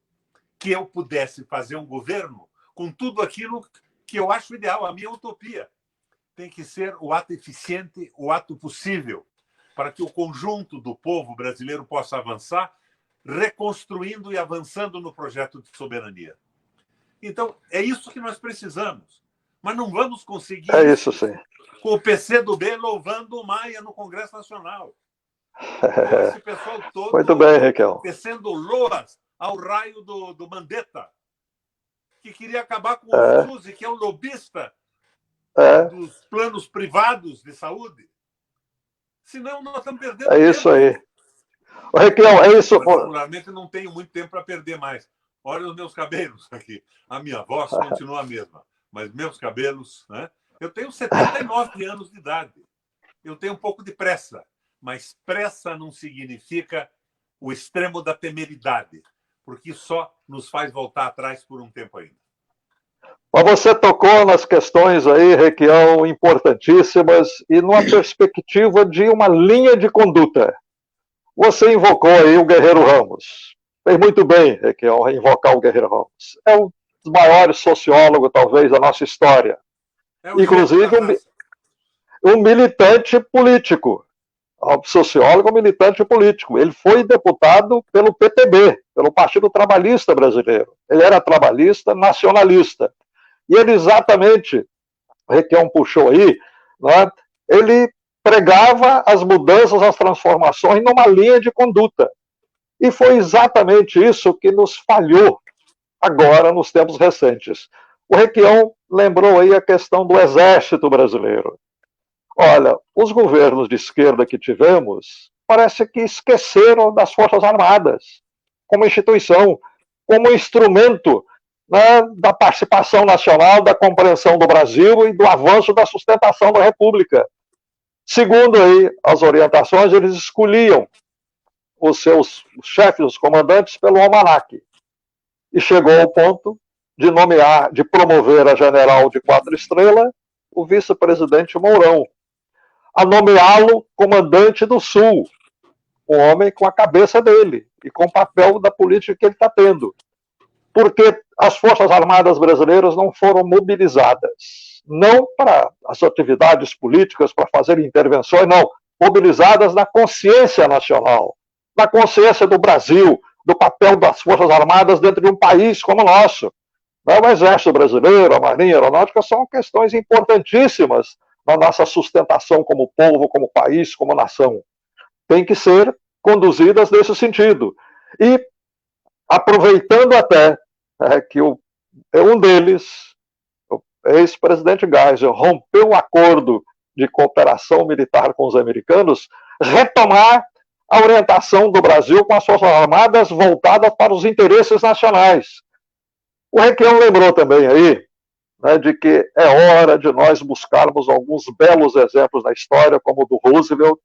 [SPEAKER 3] que eu pudesse fazer um governo com tudo aquilo que eu acho ideal, a minha utopia. Tem que ser o ato eficiente, o ato possível, para que o conjunto do povo brasileiro possa avançar, reconstruindo e avançando no projeto de soberania. Então, é isso que nós precisamos. Mas não vamos conseguir
[SPEAKER 2] isso sim.
[SPEAKER 3] Com o PCdoB louvando o Maia no Congresso Nacional. Esse pessoal todo
[SPEAKER 2] muito bem, Raquel.
[SPEAKER 3] tecendo loas ao raio do Mandetta, que queria acabar com o SUS e que é o lobista dos planos privados de saúde. Senão nós estamos perdendo tempo.
[SPEAKER 2] Isso aí. Raquel, é isso.
[SPEAKER 3] Particularmente não tenho muito tempo para perder mais. Olha os meus cabelos aqui. A minha voz continua a mesma, mas meus cabelos, né? Eu tenho 79 anos de idade. Eu tenho um pouco de pressa, mas pressa não significa o extremo da temeridade, porque só nos faz voltar atrás por um tempo ainda.
[SPEAKER 2] Mas você tocou nas questões aí, Requião, importantíssimas, e numa perspectiva de uma linha de conduta. Você invocou aí o Guerreiro Ramos. Fez muito bem, Requião, invocar o Guerreiro Ramos. É um dos maiores sociólogos, talvez, da nossa história. Inclusive, um militante político. sociólogo, militante político. Ele foi deputado pelo PTB, pelo Partido Trabalhista Brasileiro. Ele era trabalhista, nacionalista. E ele exatamente, o Requião puxou aí, né, ele pregava as mudanças, as transformações numa linha de conduta. E foi exatamente isso que nos falhou agora, nos tempos recentes. O Requião lembrou aí a questão do Exército Brasileiro. Olha, os governos de esquerda que tivemos, parece que esqueceram das Forças Armadas, como instituição, como instrumento, né, da participação nacional, da compreensão do Brasil e do avanço da sustentação da República. Segundo aí as orientações, eles escolhiam os seus chefes, os comandantes, pelo almanaque. E chegou ao ponto de nomear, de promover a general de 4 estrelas, o vice-presidente Mourão, a nomeá-lo comandante do Sul, um homem com a cabeça dele e com o papel da política que ele está tendo. Porque as Forças Armadas brasileiras não foram mobilizadas, não para as atividades políticas, para fazer intervenções, não, mobilizadas na consciência nacional, na consciência do Brasil, do papel das Forças Armadas dentro de um país como o nosso. O Exército Brasileiro, a Marinha, a Aeronáutica são questões importantíssimas na nossa sustentação como povo, como país, como nação. Tem que ser conduzidas nesse sentido. E aproveitando até que um deles, o ex-presidente Geisel, rompeu o acordo de cooperação militar com os americanos, retomar a orientação do Brasil com as Forças Armadas voltada para os interesses nacionais. O Requião lembrou também aí, né, de que é hora de nós buscarmos alguns belos exemplos na história, como o do Roosevelt,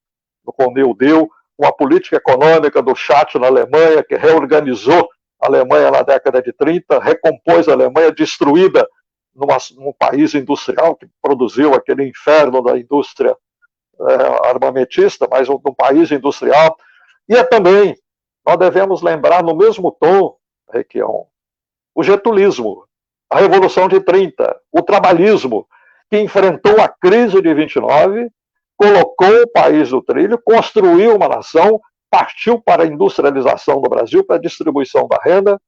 [SPEAKER 2] com o New Deal, uma política econômica do Chat na Alemanha, que reorganizou a Alemanha na década de 30, recompôs a Alemanha destruída num país industrial que produziu aquele inferno da indústria armamentista, mas num país industrial. E também, nós devemos lembrar no mesmo tom, Requião, o getulismo, a Revolução de 30, o trabalhismo, que enfrentou a crise de 29, colocou o país no trilho, construiu uma nação, partiu para a industrialização do Brasil, para a distribuição da renda,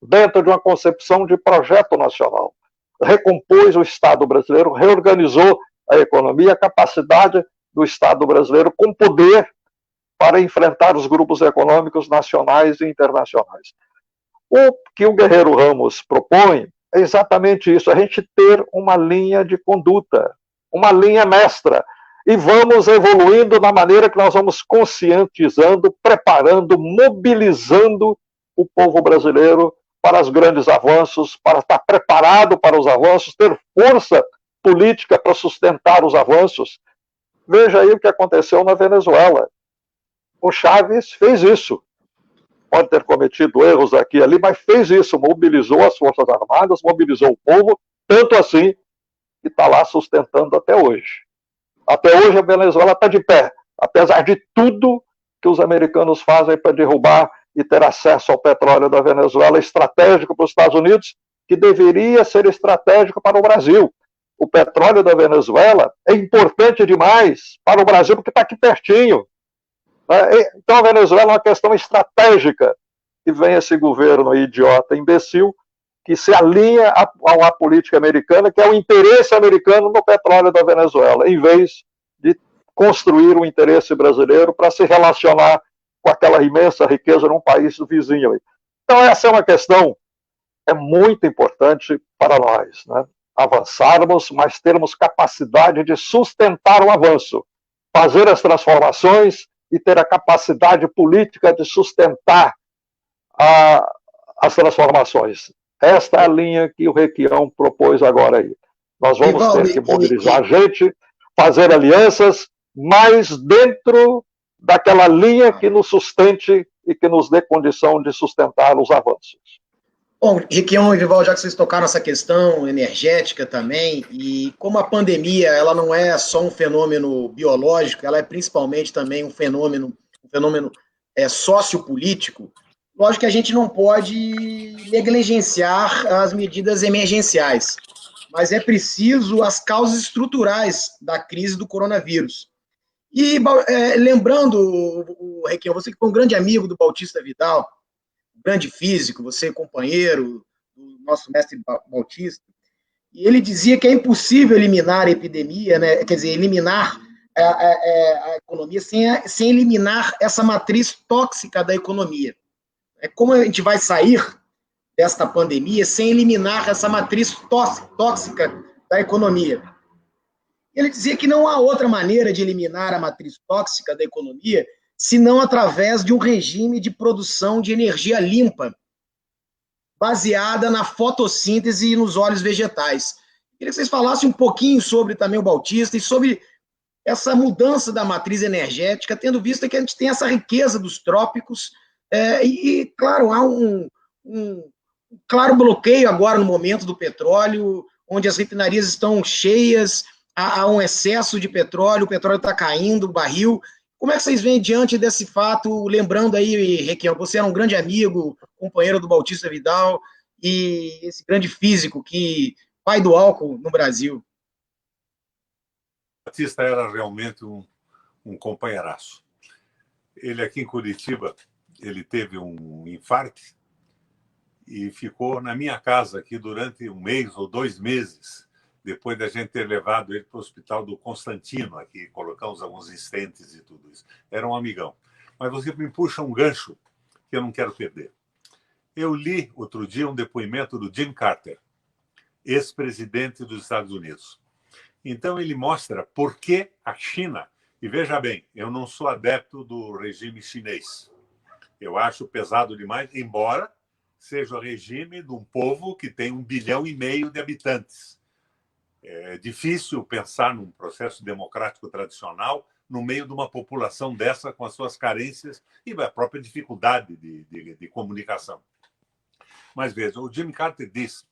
[SPEAKER 2] dentro de uma concepção de projeto nacional. Recompôs o Estado brasileiro, reorganizou a economia, a capacidade do Estado brasileiro com poder para enfrentar os grupos econômicos nacionais e internacionais. O que o Guerreiro Ramos propõe é exatamente isso, a gente ter uma linha de conduta, uma linha mestra, e vamos evoluindo na maneira que nós vamos conscientizando, preparando, mobilizando o povo brasileiro para os grandes avanços, para estar preparado para os avanços, ter força política para sustentar os avanços. Veja aí o que aconteceu na Venezuela. O Chávez fez isso. Pode ter cometido erros aqui e ali, mas fez isso, mobilizou as Forças Armadas, mobilizou o povo, tanto assim que está lá sustentando até hoje. Até hoje a Venezuela está de pé, apesar de tudo que os americanos fazem para derrubar e ter acesso ao petróleo da Venezuela, estratégico para os Estados Unidos, que deveria ser estratégico para o Brasil. O petróleo da Venezuela é importante demais para o Brasil, porque está aqui pertinho. Então a Venezuela é uma questão estratégica, e vem esse governo idiota, imbecil, que se alinha a uma política americana, que é o interesse americano no petróleo da Venezuela, em vez de construir um interesse brasileiro para se relacionar com aquela imensa riqueza num país vizinho. Então essa é uma questão muito importante para nós, né? Avançarmos, mas termos capacidade de sustentar o avanço, fazer as transformações e ter a capacidade política de sustentar as transformações. Esta é a linha que o Requião propôs agora aí. Nós vamos ter que mobilizar a gente, fazer alianças, mas dentro daquela linha que nos sustente e que nos dê condição de sustentar os avanços.
[SPEAKER 1] Bom, Requião e Vivaldo, já que vocês tocaram nessa questão energética também, e como a pandemia ela não é só um fenômeno biológico, ela é principalmente também um fenômeno sociopolítico, lógico que a gente não pode negligenciar as medidas emergenciais, mas é preciso as causas estruturais da crise do coronavírus. E lembrando, Requião, você que foi um grande amigo do Bautista Vidal, grande físico, você é companheiro do nosso mestre Bautista, e ele dizia que é impossível eliminar a epidemia, né? Quer dizer, eliminar a economia sem eliminar essa matriz tóxica da economia. Como a gente vai sair desta pandemia sem eliminar essa matriz tóxica da economia? Ele dizia que não há outra maneira de eliminar a matriz tóxica da economia senão através de um regime de produção de energia limpa, baseada na fotossíntese e nos óleos vegetais. Queria que vocês falassem um pouquinho sobre também o Bautista e sobre essa mudança da matriz energética, tendo visto que a gente tem essa riqueza dos trópicos, claro, há um claro bloqueio agora no momento do petróleo, onde as refinarias estão cheias, há um excesso de petróleo, o petróleo está caindo, o barril. Como é que vocês veem diante desse fato, lembrando aí, Requião, você era um grande amigo, companheiro do Bautista Vidal, e esse grande físico, pai do álcool no Brasil.
[SPEAKER 3] Batista era realmente um companheiraço. Ele aqui em Curitiba, ele teve um infarto e ficou na minha casa aqui durante 1 mês ou 2 meses, depois da gente ter levado ele para o hospital do Constantino, aqui, colocamos alguns estentes e tudo isso. Era um amigão. Mas você me puxa um gancho que eu não quero perder. Eu li outro dia um depoimento do Jim Carter, ex-presidente dos Estados Unidos. Então, ele mostra por que a China... E veja bem, eu não sou adepto do regime chinês. Eu acho pesado demais, embora seja o regime de um povo que tem 1,5 bilhão de habitantes. É difícil pensar num processo democrático tradicional no meio de uma população dessa, com as suas carências e a própria dificuldade de comunicação. Mas veja, o Jimmy Carter diz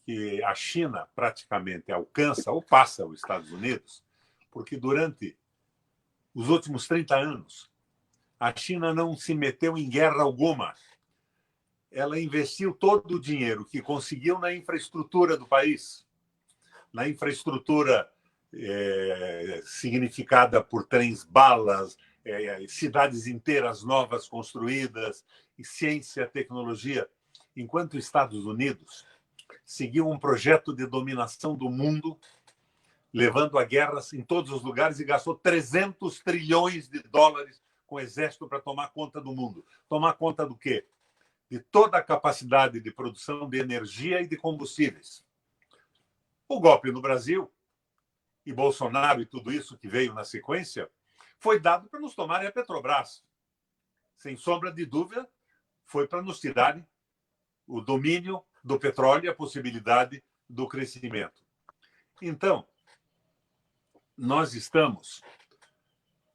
[SPEAKER 3] que a China praticamente alcança ou passa os Estados Unidos, porque durante os últimos 30 anos, a China não se meteu em guerra alguma. Ela investiu todo o dinheiro que conseguiu na infraestrutura do país, na infraestrutura significada por trens-balas, cidades inteiras novas construídas, e ciência, tecnologia, enquanto os Estados Unidos seguiu um projeto de dominação do mundo, levando a guerras em todos os lugares e gastou 300 trilhões de dólares com o exército para tomar conta do mundo. Tomar conta do quê? De toda a capacidade de produção de energia e de combustíveis. O golpe no Brasil, e Bolsonaro e tudo isso que veio na sequência, foi dado para nos tomarem a Petrobras. Sem sombra de dúvida, foi para nos tirarem o domínio do petróleo e a possibilidade do crescimento. Então, nós estamos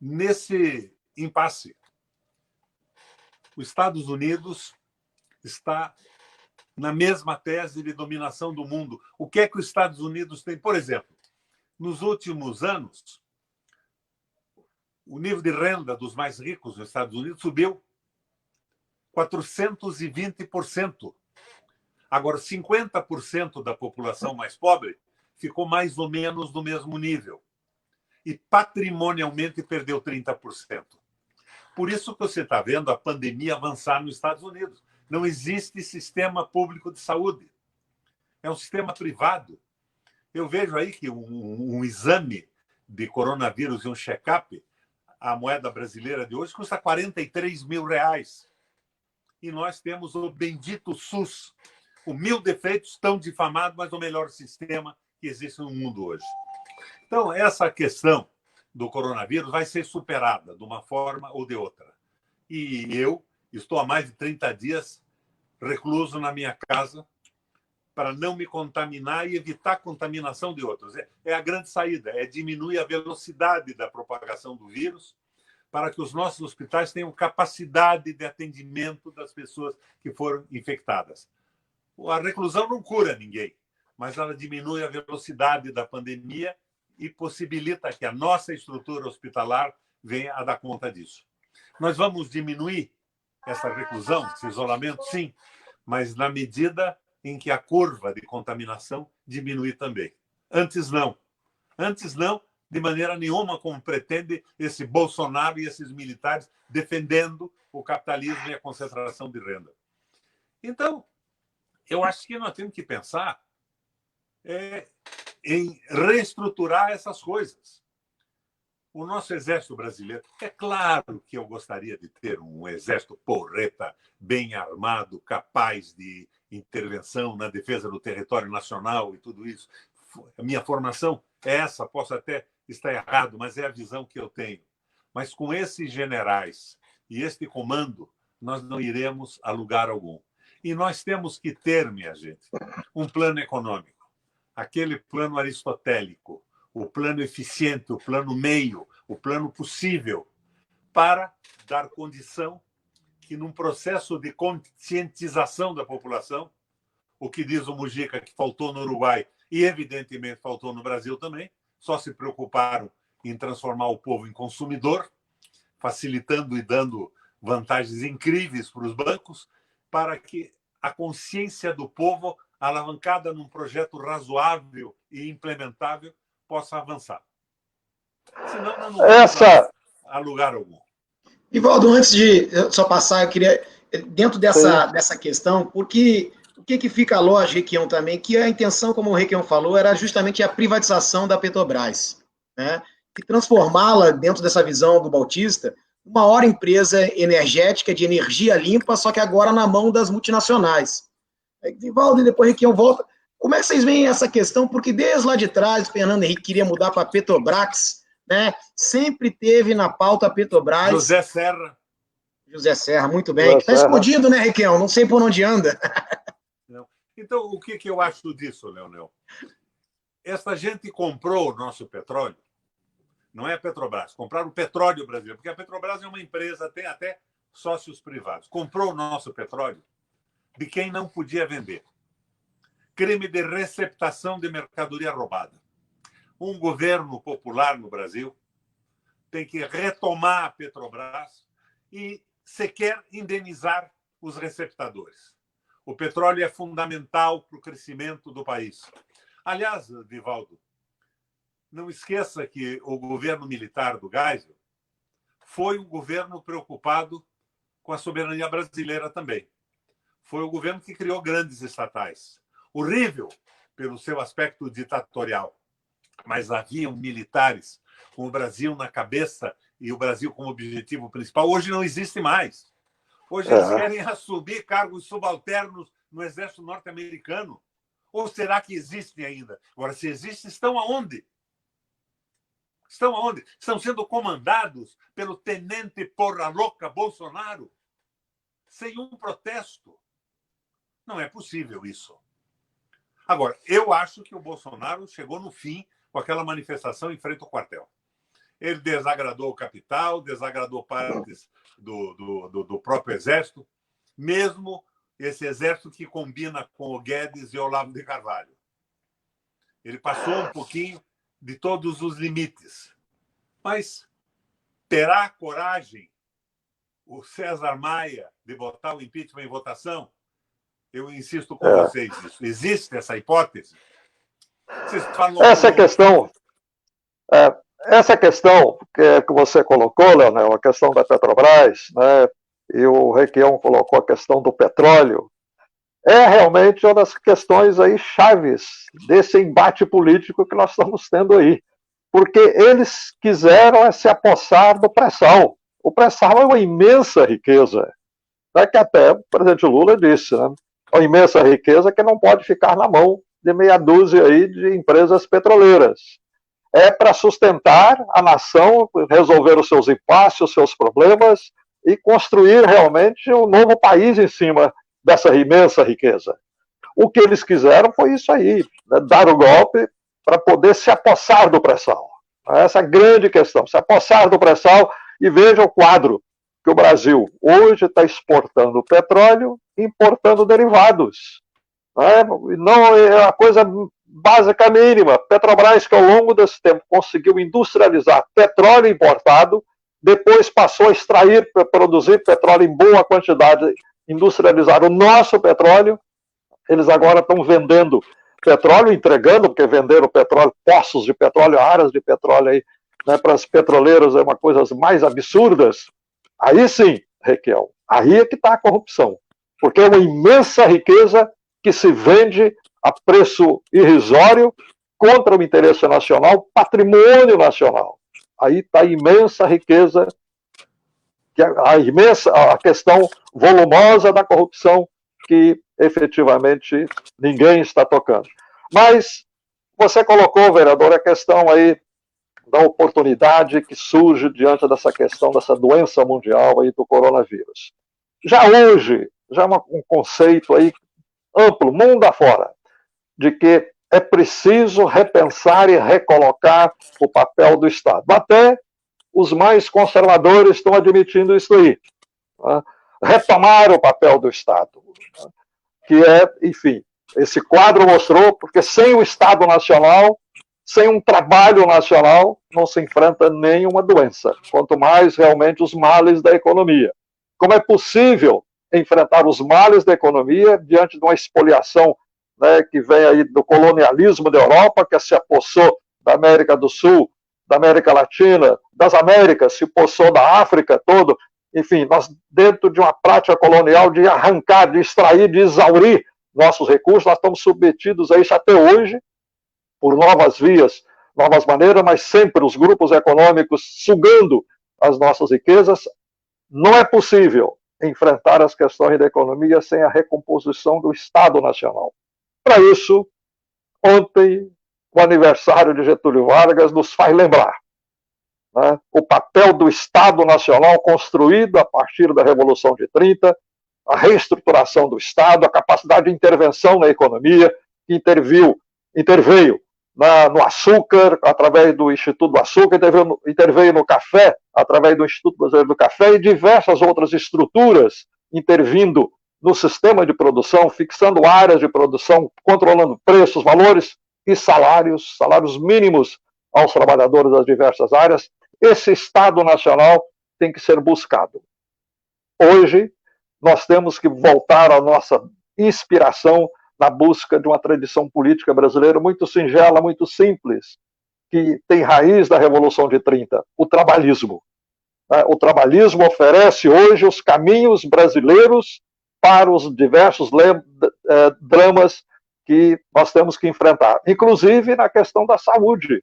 [SPEAKER 3] nesse impasse. Os Estados Unidos está na mesma tese de dominação do mundo. O que é que os Estados Unidos têm? Por exemplo, nos últimos anos, o nível de renda dos mais ricos nos Estados Unidos subiu 420%. Agora, 50% da população mais pobre ficou mais ou menos no mesmo nível. E patrimonialmente perdeu 30%. Por isso que você está vendo a pandemia avançar nos Estados Unidos. Não existe sistema público de saúde. É um sistema privado. Eu vejo aí que um exame de coronavírus e um check-up, a moeda brasileira de hoje, custa R$43 mil. E nós temos o bendito SUS, com 1000 defeitos, tão difamado, mas o melhor sistema que existe no mundo hoje. Então, essa questão do coronavírus vai ser superada de uma forma ou de outra. E eu estou há mais de 30 dias recluso na minha casa para não me contaminar e evitar a contaminação de outros. É a grande saída, é diminuir a velocidade da propagação do vírus para que os nossos hospitais tenham capacidade de atendimento das pessoas que foram infectadas. A reclusão não cura ninguém, mas ela diminui a velocidade da pandemia e possibilita que a nossa estrutura hospitalar venha a dar conta disso. Nós vamos diminuir essa reclusão, esse isolamento, sim, mas na medida em que a curva de contaminação diminuir também. Antes não. Antes não, de maneira nenhuma como pretende esse Bolsonaro e esses militares defendendo o capitalismo e a concentração de renda. Então, eu acho que nós temos que pensar em reestruturar essas coisas. O nosso exército brasileiro, é claro que eu gostaria de ter um exército porreta, bem armado, capaz de intervenção na defesa do território nacional e tudo isso. A minha formação é essa, posso até estar errado, mas é a visão que eu tenho. Mas com esses generais e este comando, nós não iremos a lugar algum. E nós temos que ter, minha gente, um plano econômico, aquele plano aristotélico, o plano eficiente, o plano meio, o plano possível, para dar condição que, num processo de conscientização da população, o que diz o Mujica que faltou no Uruguai e, evidentemente, faltou no Brasil também, só se preocuparam em transformar o povo em consumidor, facilitando e dando vantagens incríveis para os bancos, para que a consciência do povo, alavancada num projeto razoável e implementável, possa avançar. Senão, nós não vamos a lugar algum.
[SPEAKER 1] Ivaldo, antes de só passar, eu queria, dentro dessa questão, porque o que fica a lógica, Requião, também, que a intenção, como o Requião falou, era justamente a privatização da Petrobras, né? E transformá-la, dentro dessa visão do Bautista, uma maior empresa energética, de energia limpa, só que agora na mão das multinacionais. Ivaldo, e depois Requião volta. Como é que vocês veem essa questão? Porque desde lá de trás, o Fernando Henrique queria mudar para a Petrobras, né? Sempre teve na pauta a Petrobras.
[SPEAKER 3] José Serra,
[SPEAKER 1] muito bem. Está escondido, né, Requião? Não sei por onde anda.
[SPEAKER 3] Não. Então, o que eu acho disso, Leonel? Essa gente comprou o nosso petróleo, não é a Petrobras, compraram o petróleo brasileiro, porque a Petrobras é uma empresa, tem até sócios privados. Comprou o nosso petróleo de quem não podia vender. Crime de receptação de mercadoria roubada. Um governo popular no Brasil tem que retomar a Petrobras e sequer indenizar os receptadores. O petróleo é fundamental para o crescimento do país. Aliás, Divaldo, não esqueça que o governo militar do Geisel foi um governo preocupado com a soberania brasileira também. Foi o governo que criou grandes estatais. Horrível pelo seu aspecto ditatorial, mas haviam militares com o Brasil na cabeça e o Brasil como objetivo principal. Hoje não existe mais. Hoje eles querem assumir cargos subalternos no exército norte-americano. Ou será que existem ainda? Agora, se existem, estão aonde? Estão aonde? Estão sendo comandados pelo tenente porra louca Bolsonaro, sem um protesto. Não é possível isso. Agora, eu acho que o Bolsonaro chegou no fim com aquela manifestação em frente ao quartel. Ele desagradou o capital, desagradou partes do próprio exército, mesmo esse exército que combina com o Guedes e o Olavo de Carvalho. Ele passou um pouquinho de todos os limites. Mas terá coragem o César Maia de botar o impeachment em votação? Eu insisto com vocês isso. Existe essa hipótese? Vocês falam
[SPEAKER 2] essa questão que você colocou, Leonel, a questão da Petrobras, né, e o Requião colocou a questão do petróleo, é realmente uma das questões aí chaves desse embate político que nós estamos tendo aí. Porque eles quiseram se apossar do pré-sal. O pré-sal é uma imensa riqueza, né, que até o presidente Lula disse, né, uma imensa riqueza que não pode ficar na mão de meia dúzia aí de empresas petroleiras. É para sustentar a nação, resolver os seus impasses, os seus problemas e construir realmente um novo país em cima dessa imensa riqueza. O que eles quiseram foi isso aí, né, dar o golpe para poder se apossar do pré-sal. Essa é a grande questão, se apossar do pré-sal. E veja o quadro, que o Brasil hoje está exportando petróleo e importando derivados. Não é a coisa básica mínima. Petrobras, que ao longo desse tempo conseguiu industrializar petróleo importado, depois passou a extrair, produzir petróleo em boa quantidade, industrializar o nosso petróleo. Eles agora estão vendendo petróleo, entregando, porque venderam petróleo, poços de petróleo, áreas de petróleo aí, né, para as petroleiras, é uma coisa das mais absurdas. Aí sim, Requião, aí é que está a corrupção. Porque é uma imensa riqueza que se vende a preço irrisório contra o interesse nacional, patrimônio nacional. Aí está a imensa riqueza, a questão volumosa da corrupção que efetivamente ninguém está tocando. Mas você colocou, vereador, a questão aí da oportunidade que surge diante dessa questão, dessa doença mundial aí do coronavírus. Já hoje, já um conceito aí amplo, mundo afora, de que é preciso repensar e recolocar o papel do Estado. Até os mais conservadores estão admitindo isso aí. Né? Retomar o papel do Estado. Né? Que é, enfim, esse quadro mostrou, porque sem o Estado Nacional, sem um trabalho nacional, não se enfrenta nenhuma doença, quanto mais realmente os males da economia. Como é possível enfrentar os males da economia diante de uma expoliação, né, que vem aí do colonialismo da Europa, que se apossou da América do Sul, da América Latina, das Américas, se possou da África todo. Enfim, nós, dentro de uma prática colonial de arrancar, de extrair, de exaurir nossos recursos, nós estamos submetidos a isso até hoje, por novas vias, novas maneiras, mas sempre os grupos econômicos sugando as nossas riquezas. Não é possível enfrentar as questões da economia sem a recomposição do Estado Nacional. Para isso, ontem, o aniversário de Getúlio Vargas nos faz lembrar, né, o papel do Estado Nacional construído a partir da Revolução de 30, a reestruturação do Estado, a capacidade de intervenção na economia, que interveio no açúcar, através do Instituto do Açúcar, interveio no café, através do Instituto Brasileiro do Café, e diversas outras estruturas intervindo no sistema de produção, fixando áreas de produção, controlando preços, valores e salários mínimos aos trabalhadores das diversas áreas. Esse Estado Nacional tem que ser buscado. Hoje, nós temos que voltar à nossa inspiração na busca de uma tradição política brasileira muito singela, muito simples, que tem raiz da Revolução de 30, o trabalhismo. O trabalhismo oferece hoje os caminhos brasileiros para os diversos dramas que nós temos que enfrentar, inclusive na questão da saúde,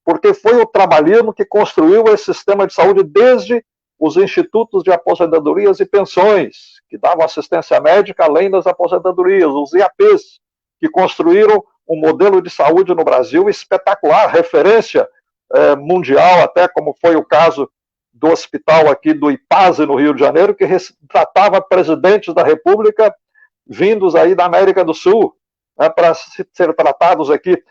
[SPEAKER 2] porque foi o trabalhismo que construiu esse sistema de saúde desde os institutos de aposentadorias e pensões, que davam assistência médica além das aposentadorias, os IAPs, que construíram um modelo de saúde no Brasil espetacular, referência mundial, até como foi o caso do hospital aqui do IPASE, no Rio de Janeiro, que tratava presidentes da República vindos aí da América do Sul, né, para ser tratados aqui.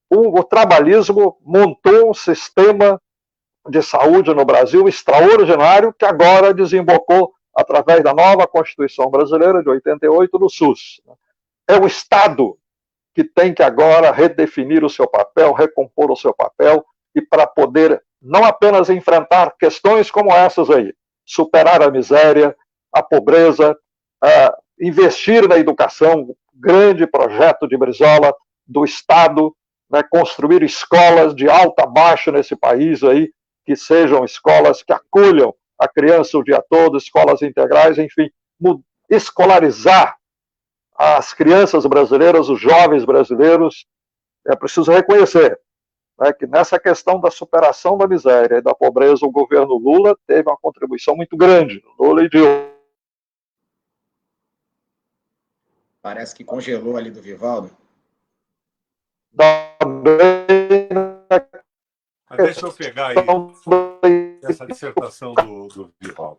[SPEAKER 2] O trabalhismo montou um sistema de saúde no Brasil extraordinário, que agora desembocou através da nova Constituição Brasileira de 88 no SUS. É o Estado que tem que agora redefinir o seu papel, recompor o seu papel, e para poder não apenas enfrentar questões como essas aí, superar a miséria, a pobreza, investir na educação, grande projeto de Brizola do Estado, né, construir escolas de alta a baixa nesse país aí, que sejam escolas que acolham a criança o dia todo, escolas integrais, enfim, escolarizar as crianças brasileiras, os jovens brasileiros. É preciso reconhecer, né, que nessa questão da superação da miséria e da pobreza, o governo Lula teve uma contribuição muito grande. Lula e Dilma.
[SPEAKER 1] Parece que congelou ali do Vivaldo.
[SPEAKER 3] Mas deixa eu pegar aí essa dissertação do Vivaldo.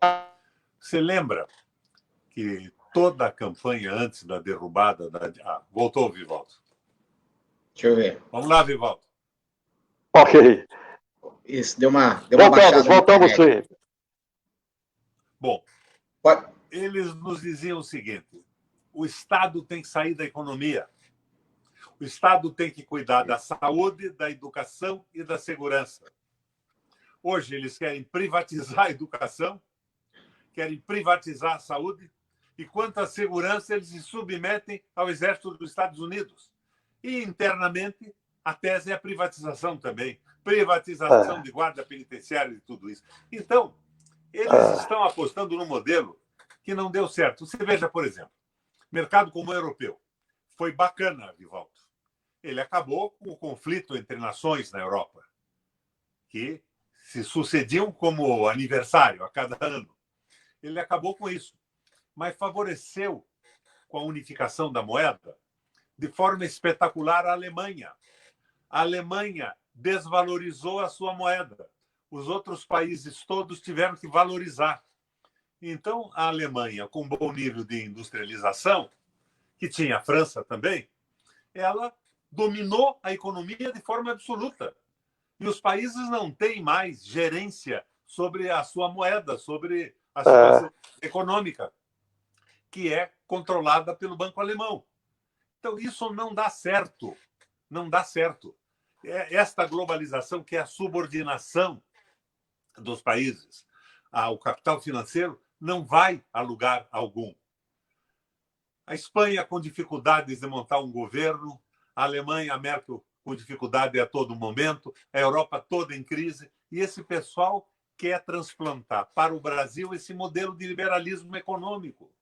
[SPEAKER 3] Você lembra que toda a campanha antes da derrubada da... voltou, Vivaldo.
[SPEAKER 1] Deixa eu ver.
[SPEAKER 3] Vamos lá, Vivaldo.
[SPEAKER 2] Ok.
[SPEAKER 1] Isso, deu uma baixada.
[SPEAKER 2] Voltamos sim.
[SPEAKER 3] Bom, eles nos diziam o seguinte: o Estado tem que sair da economia. O Estado tem que cuidar da saúde, da educação e da segurança. Hoje eles querem privatizar a educação, querem privatizar a saúde, e quanto à segurança, eles se submetem ao exército dos Estados Unidos. E, internamente, a tese é a privatização também. Privatização de guarda penitenciária e tudo isso. Então, eles estão apostando num modelo que não deu certo. Você veja, por exemplo, mercado comum europeu. Foi bacana, Vivaldo. Ele acabou com o conflito entre nações na Europa, que se sucediam como aniversário a cada ano. Ele acabou com isso, mas favoreceu, com a unificação da moeda, de forma espetacular a Alemanha. A Alemanha desvalorizou a sua moeda. Os outros países todos tiveram que valorizar. Então, a Alemanha, com bom nível de industrialização, que tinha a França também, ela dominou a economia de forma absoluta. E os países não têm mais gerência sobre a sua moeda, sobre a situação econômica, que é controlada pelo Banco Alemão. Então, isso não dá certo. Não dá certo. Esta globalização, que é a subordinação dos países ao capital financeiro, não vai a lugar algum. A Espanha com dificuldades de montar um governo, a Alemanha, a Merkel com dificuldade a todo momento, a Europa toda em crise, e esse pessoal quer transplantar para o Brasil esse modelo de liberalismo econômico.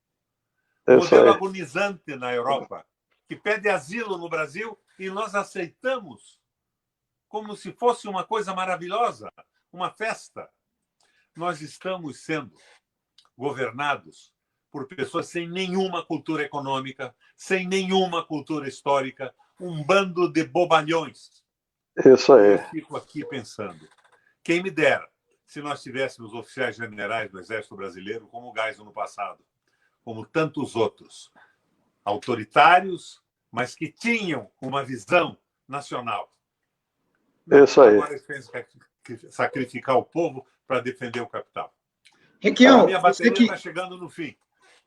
[SPEAKER 3] Um modelo agonizante na Europa, que pede asilo no Brasil e nós aceitamos como se fosse uma coisa maravilhosa, uma festa. Nós estamos sendo governados por pessoas sem nenhuma cultura econômica, sem nenhuma cultura histórica, um bando de bobalhões.
[SPEAKER 2] Isso aí.
[SPEAKER 3] Eu fico aqui pensando, quem me dera se nós tivéssemos oficiais generais do Exército Brasileiro como o Geisel no passado, como tantos outros, autoritários, mas que tinham uma visão nacional.
[SPEAKER 2] Isso aí.
[SPEAKER 3] Agora eles pensam que sacrificar o povo para defender o capital.
[SPEAKER 1] Requião,
[SPEAKER 3] a minha bateria está chegando no fim.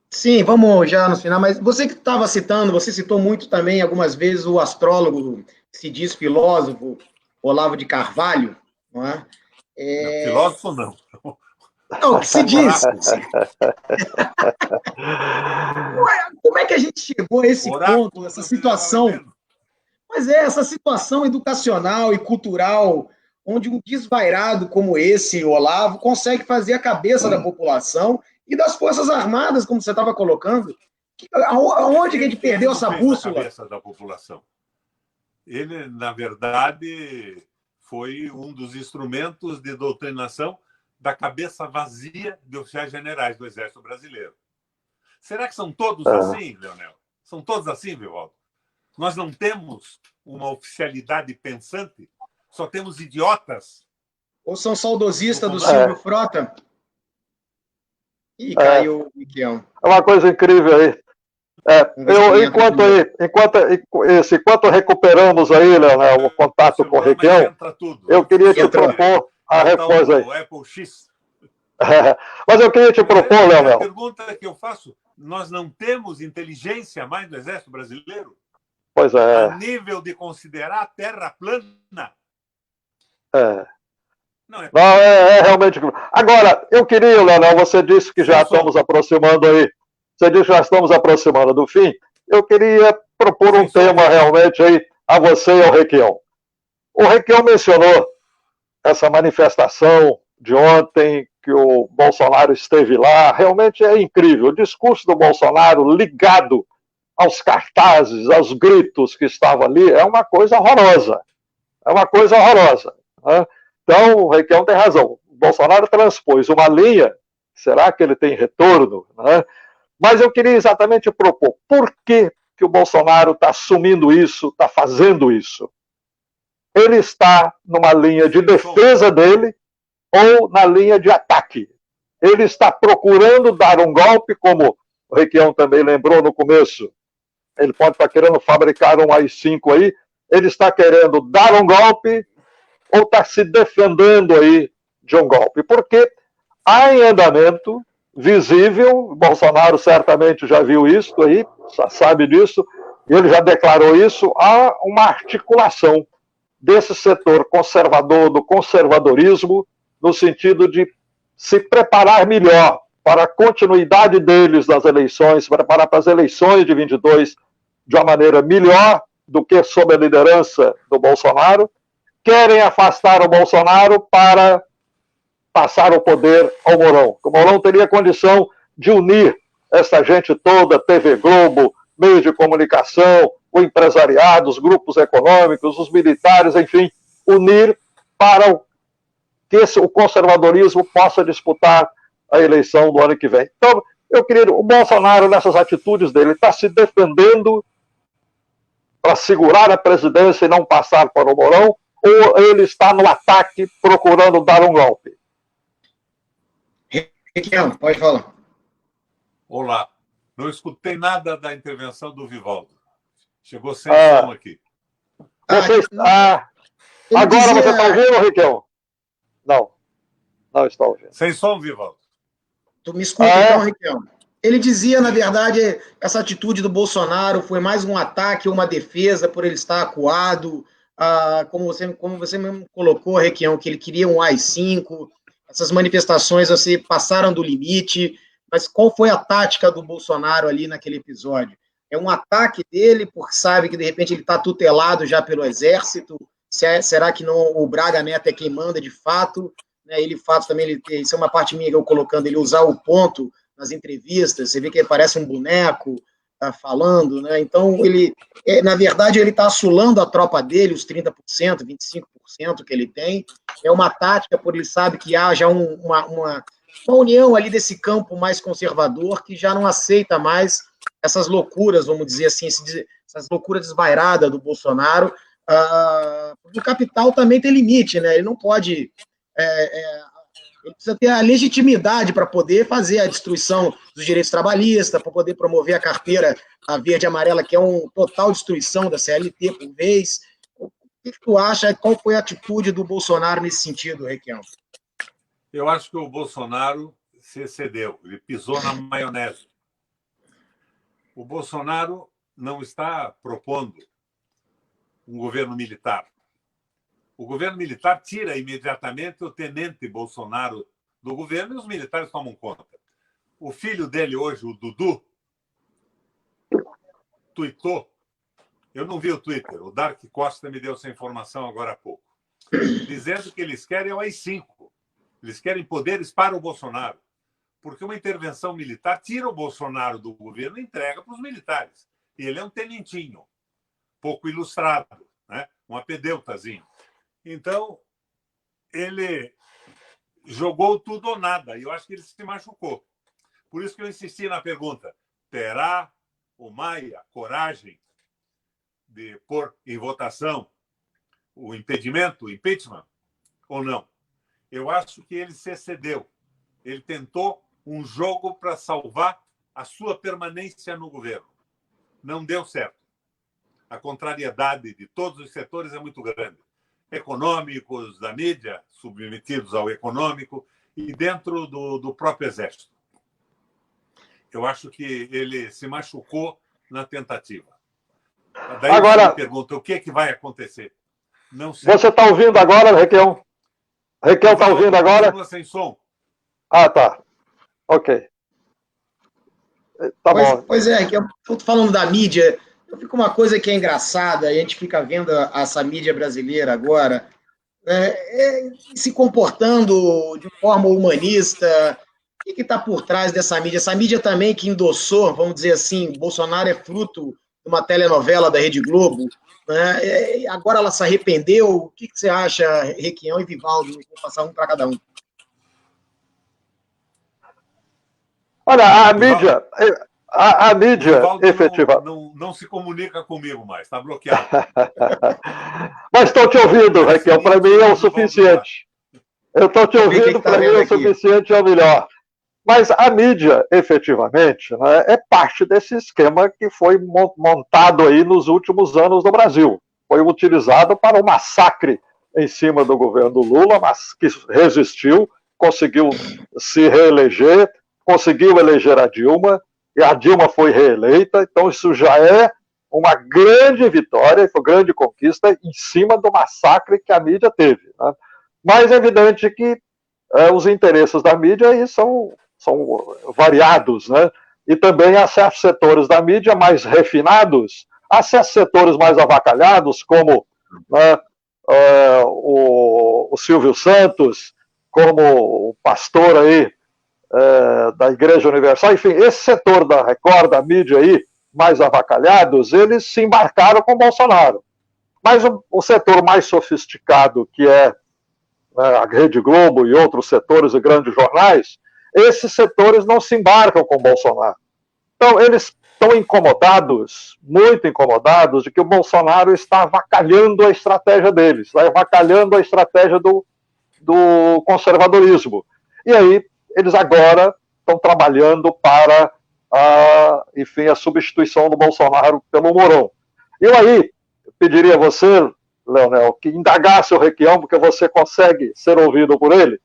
[SPEAKER 1] Sim, vamos já no final, mas você que estava citando, você citou muito também algumas vezes o astrólogo, que se diz filósofo, Olavo de Carvalho, não é?
[SPEAKER 3] Não, filósofo não.
[SPEAKER 1] Não, que se diz. Como é que a gente chegou a esse ponto, essa situação? Mas essa situação educacional e cultural, onde um desvairado como esse, Olavo, consegue fazer a cabeça da população e das Forças Armadas, como você estava colocando. Aonde que a gente perdeu essa bússola?
[SPEAKER 3] A cabeça da população. Ele, na verdade, foi um dos instrumentos de doutrinação da cabeça vazia de oficiais generais do Exército Brasileiro. Será que são todos assim, Leonel? São todos assim, Vivaldo? Nós não temos uma oficialidade pensante, só temos idiotas.
[SPEAKER 1] Ou são saudosistas do Silvio Frota? E caiu o Miquel.
[SPEAKER 2] É uma coisa incrível aí. Enquanto recuperamos aí, Leonel, o contato com o Requião, eu queria te propor a resposta aí.
[SPEAKER 3] Apple X.
[SPEAKER 2] Mas eu queria te propor, Leonel.
[SPEAKER 3] A pergunta que eu faço, nós não temos inteligência mais no Exército Brasileiro?
[SPEAKER 2] Pois é.
[SPEAKER 3] A nível de considerar a Terra plana?
[SPEAKER 2] Não, é realmente... Agora, eu queria, Leonel, você disse que já estamos aproximando aí. Você disse que já estamos aproximando do fim. Eu queria propor um tema realmente aí a você e ao Requião. O Requião mencionou essa manifestação de ontem, que o Bolsonaro esteve lá. Realmente é incrível. O discurso do Bolsonaro ligado aos cartazes, aos gritos que estavam ali, é uma coisa horrorosa. É uma coisa horrorosa. Né? Então, o Requião tem razão. O Bolsonaro transpôs uma linha, será que ele tem retorno? Né? Mas eu queria exatamente propor, por que o Bolsonaro está assumindo isso, está fazendo isso? Ele está numa linha de defesa dele ou na linha de ataque? Ele está procurando dar um golpe, como o Requião também lembrou no começo. Ele pode estar querendo fabricar um AI-5 aí. Ele está querendo dar um golpe ou está se defendendo aí de um golpe? Porque há em andamento visível, Bolsonaro certamente já viu isso aí, já sabe disso, e ele já declarou isso, há uma articulação desse setor conservador, do conservadorismo, no sentido de se preparar melhor para a continuidade deles nas eleições, se preparar para as eleições de 22 de uma maneira melhor do que sob a liderança do Bolsonaro, querem afastar o Bolsonaro para passar o poder ao Mourão. O Mourão teria condição de unir essa gente toda, TV Globo, meios de comunicação, o empresariado, os grupos econômicos, os militares, enfim, unir para que o conservadorismo possa disputar a eleição do ano que vem. Então, eu queria, o Bolsonaro, nessas atitudes dele, está se defendendo para segurar a presidência e não passar para o Mourão, ou ele está no ataque procurando dar um golpe?
[SPEAKER 1] Requião, pode falar.
[SPEAKER 3] Olá. Não escutei nada da intervenção do Vivaldo. Chegou sem som aqui.
[SPEAKER 2] Agora você está ouvindo, Requião? Não. Não está ouvindo.
[SPEAKER 3] Sem som, Vivaldo.
[SPEAKER 1] Tu me escuta então, Requião? Ele dizia, na verdade, essa atitude do Bolsonaro foi mais um ataque ou uma defesa por ele estar acuado, como você mesmo colocou, Requião, que ele queria um AI-5, essas manifestações passaram do limite, mas qual foi a tática do Bolsonaro ali naquele episódio? É um ataque dele, porque sabe que de repente ele está tutelado já pelo Exército, será que não o Braga Neto é quem manda de fato? Ele fato também, isso é uma parte minha que eu colocando, ele usar o ponto nas entrevistas, você vê que ele parece um boneco falando, né? Então, na verdade, ele está assolando a tropa dele, os 30%, 25% que ele tem, é uma tática, porque ele sabe que há já uma união ali desse campo mais conservador, que já não aceita mais essas loucuras, vamos dizer assim, essas loucuras desvairadas do Bolsonaro. O capital também tem limite, né? Ele não pode... ele precisa ter a legitimidade para poder fazer a destruição dos direitos trabalhistas, para poder promover a carteira verde e amarela, que é uma total destruição da CLT por vez. O que tu acha? Qual foi a atitude do Bolsonaro nesse sentido, Requião?
[SPEAKER 3] Eu acho que o Bolsonaro se excedeu, ele pisou na maionese. O Bolsonaro não está propondo um governo militar. O governo militar tira imediatamente o tenente Bolsonaro do governo e os militares tomam conta. O filho dele hoje, o Dudu, tuitou. Eu não vi o Twitter, o Dark Costa me deu essa informação agora há pouco, dizendo que eles querem o AI-5. Eles querem poderes para o Bolsonaro. Porque uma intervenção militar tira o Bolsonaro do governo e entrega para os militares. E ele é um tenentinho, pouco ilustrado, né? Um apedeutazinho. Então, ele jogou tudo ou nada. E eu acho que ele se machucou. Por isso que eu insisti na pergunta. Terá o Maia coragem de pôr em votação o impedimento, o impeachment, ou não? Eu acho que ele se excedeu. Ele tentou um jogo para salvar a sua permanência no governo. Não deu certo. A contrariedade de todos os setores é muito grande. Econômicos, da mídia, submetidos ao econômico, e dentro do próprio Exército. Eu acho que ele se machucou na tentativa. Daí agora, você me pergunta o que vai acontecer. Não sei.
[SPEAKER 2] Você está ouvindo agora, Requião? Requião está ouvindo agora?
[SPEAKER 3] Sem som.
[SPEAKER 2] Ah, tá. Ok. Tá bom.
[SPEAKER 1] Pois é, que eu estou falando da mídia. Eu fico uma coisa que é engraçada, a gente fica vendo essa mídia brasileira agora, se comportando de forma humanista. O que está por trás dessa mídia? Essa mídia também que endossou, vamos dizer assim, Bolsonaro é fruto de uma telenovela da Rede Globo, né? Agora ela se arrependeu. O que você acha, Requião e Vivaldo? Vou passar um para cada um.
[SPEAKER 2] Olha, a mídia efetiva.
[SPEAKER 3] Não se comunica comigo mais, está bloqueado.
[SPEAKER 2] Mas estou te ouvindo, Requião, para mim é o suficiente. Eu estou te ouvindo, para mim é o suficiente, é o melhor. Mas a mídia, efetivamente, né, é parte desse esquema que foi montado aí nos últimos anos no Brasil. Foi utilizado para o massacre em cima do governo Lula, mas que resistiu, conseguiu se reeleger, conseguiu eleger a Dilma, e a Dilma foi reeleita. Então isso já é uma grande vitória, foi uma grande conquista em cima do massacre que a mídia teve, né? Mas é evidente que os interesses da mídia aí são variados, né? E também há certos setores da mídia mais refinados, Há setores mais avacalhados, como, né, o Silvio Santos, como o pastor aí da Igreja Universal, enfim, esse setor da Record, da mídia aí, mais avacalhados, eles se embarcaram com Bolsonaro. Mas o setor mais sofisticado, que é a Rede Globo e outros setores e grandes jornais, esses setores não se embarcam com Bolsonaro. Então, eles estão incomodados, muito incomodados, de que o Bolsonaro está avacalhando a estratégia deles, está avacalhando a estratégia do conservadorismo. E aí, eles agora estão trabalhando para enfim, a substituição do Bolsonaro pelo Mourão. Eu aí pediria a você, Leonel, que indagasse o Requião, porque você consegue ser ouvido por ele,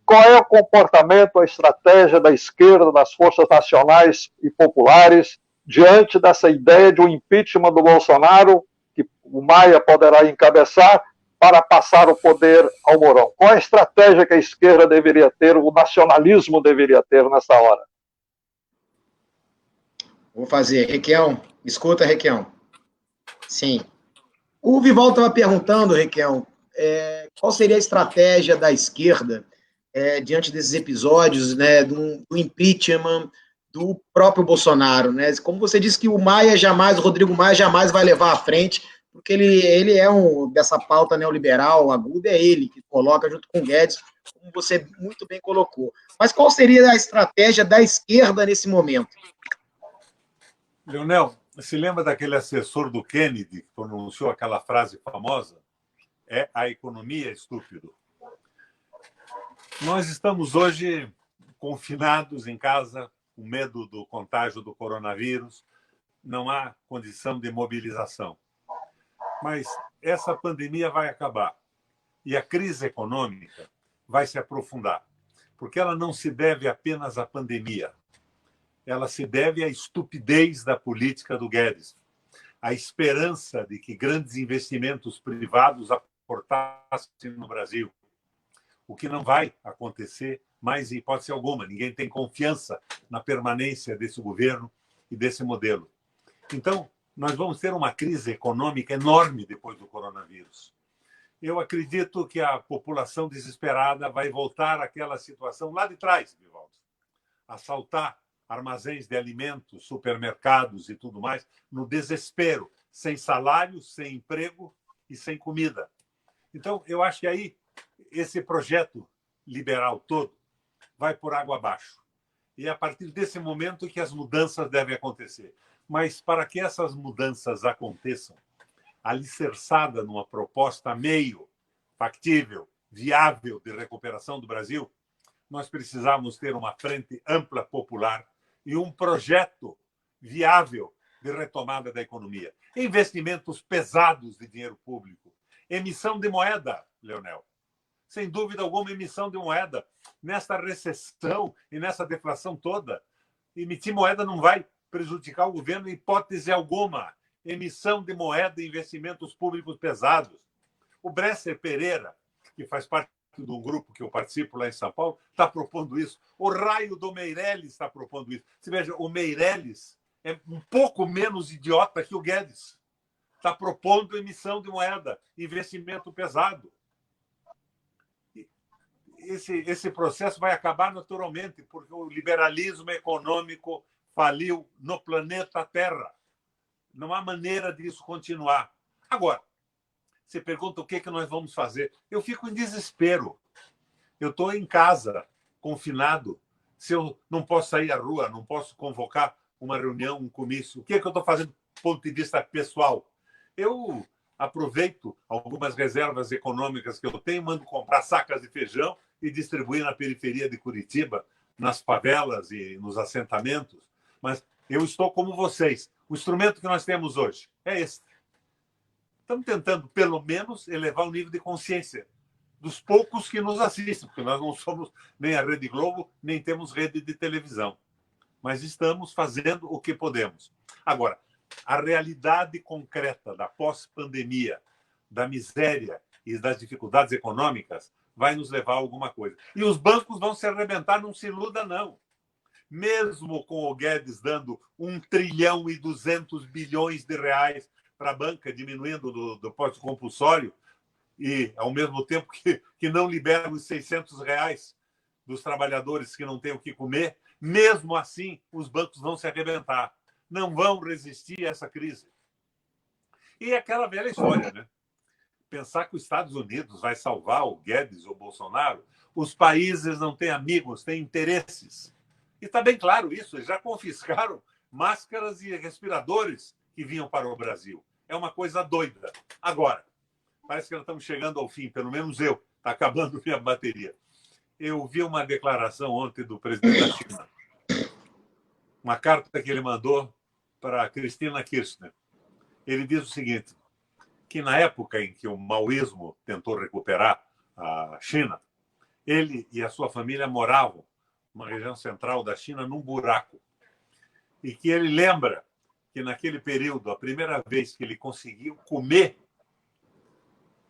[SPEAKER 2] qual é o comportamento, a estratégia da esquerda, das forças nacionais e populares, diante dessa ideia de um impeachment do Bolsonaro, que o Maia poderá encabeçar, para passar o poder ao Mourão. Qual a estratégia que a esquerda deveria ter, o nacionalismo deveria ter nessa hora?
[SPEAKER 1] Vou fazer. Requião, escuta, Requião. Sim. O Vivaldo estava perguntando, Requião, qual seria a estratégia da esquerda diante desses episódios, né, do impeachment do próprio Bolsonaro, né? Como você disse que o Rodrigo Maia jamais vai levar à frente, porque ele é dessa pauta neoliberal aguda, é ele que coloca junto com o Guedes, como você muito bem colocou. Mas qual seria a estratégia da esquerda nesse momento?
[SPEAKER 3] Leonel, se lembra daquele assessor do Kennedy que pronunciou aquela frase famosa? É a economia, estúpido. Nós estamos hoje confinados em casa, com medo do contágio do coronavírus, não há condição de mobilização. Mas essa pandemia vai acabar e a crise econômica vai se aprofundar, porque ela não se deve apenas à pandemia, ela se deve à estupidez da política do Guedes, à esperança de que grandes investimentos privados aportassem no Brasil, o que não vai acontecer mais em hipótese alguma. Ninguém tem confiança na permanência desse governo e desse modelo. Então, nós vamos ter uma crise econômica enorme depois do coronavírus. Eu acredito que a população desesperada vai voltar àquela situação lá de trás, Vivaldo. Assaltar armazéns de alimentos, supermercados e tudo mais, no desespero, sem salário, sem emprego e sem comida. Então, eu acho que aí esse projeto liberal todo vai por água abaixo. E é a partir desse momento que as mudanças devem acontecer. Mas para que essas mudanças aconteçam, alicerçada numa proposta meio factível, viável de recuperação do Brasil, nós precisamos ter uma frente ampla popular e um projeto viável de retomada da economia. Investimentos pesados de dinheiro público. Emissão de moeda, Leonel. Sem dúvida alguma, emissão de moeda. Nesta recessão e nessa deflação toda, emitir moeda não vai prejudicar o governo em hipótese alguma. Emissão de moeda e investimentos públicos pesados. O Bresser Pereira, que faz parte de um grupo que eu participo lá em São Paulo, está propondo isso. O Raio do Meirelles está propondo isso. Você veja, o Meirelles é um pouco menos idiota que o Guedes. Está propondo emissão de moeda, investimento pesado. Esse processo vai acabar naturalmente, porque o liberalismo econômico faliu no planeta Terra. Não há maneira disso continuar. Agora, você pergunta o que nós vamos fazer. Eu fico em desespero. Eu estou em casa, confinado. Se eu não posso sair à rua, não posso convocar uma reunião, um comício, o que eu estou fazendo do ponto de vista pessoal? Eu aproveito algumas reservas econômicas que eu tenho, mando comprar sacas de feijão e distribuir na periferia de Curitiba, nas favelas e nos assentamentos. Mas eu estou como vocês. O instrumento que nós temos hoje é esse. Estamos tentando, pelo menos, elevar o nível de consciência dos poucos que nos assistem, porque nós não somos nem a Rede Globo, nem temos rede de televisão. Mas estamos fazendo o que podemos. Agora, a realidade concreta da pós-pandemia, da miséria e das dificuldades econômicas vai nos levar a alguma coisa. E os bancos vão se arrebentar, não se iluda, não. mesmo com o Guedes dando 1,2 trilhão de reais para a banca, diminuindo do depósito compulsório, e, ao mesmo tempo que não libera os 600 reais dos trabalhadores que não têm o que comer, mesmo assim, os bancos vão se arrebentar. Não vão resistir a essa crise. E é aquela velha história, né? Pensar que os Estados Unidos vai salvar o Guedes ou o Bolsonaro, os países não têm amigos, têm interesses. E está bem claro isso, eles já confiscaram máscaras e respiradores que vinham para o Brasil. É uma coisa doida. Agora, parece que nós estamos chegando ao fim, pelo menos eu. Está acabando minha bateria. Eu vi uma declaração ontem do presidente da China. Uma carta que ele mandou para Cristina Kirchner. Ele diz o seguinte, que na época em que o maoísmo tentou recuperar a China, ele e a sua família moravam numa região central da China, num buraco. E que ele lembra que naquele período, a primeira vez que ele conseguiu comer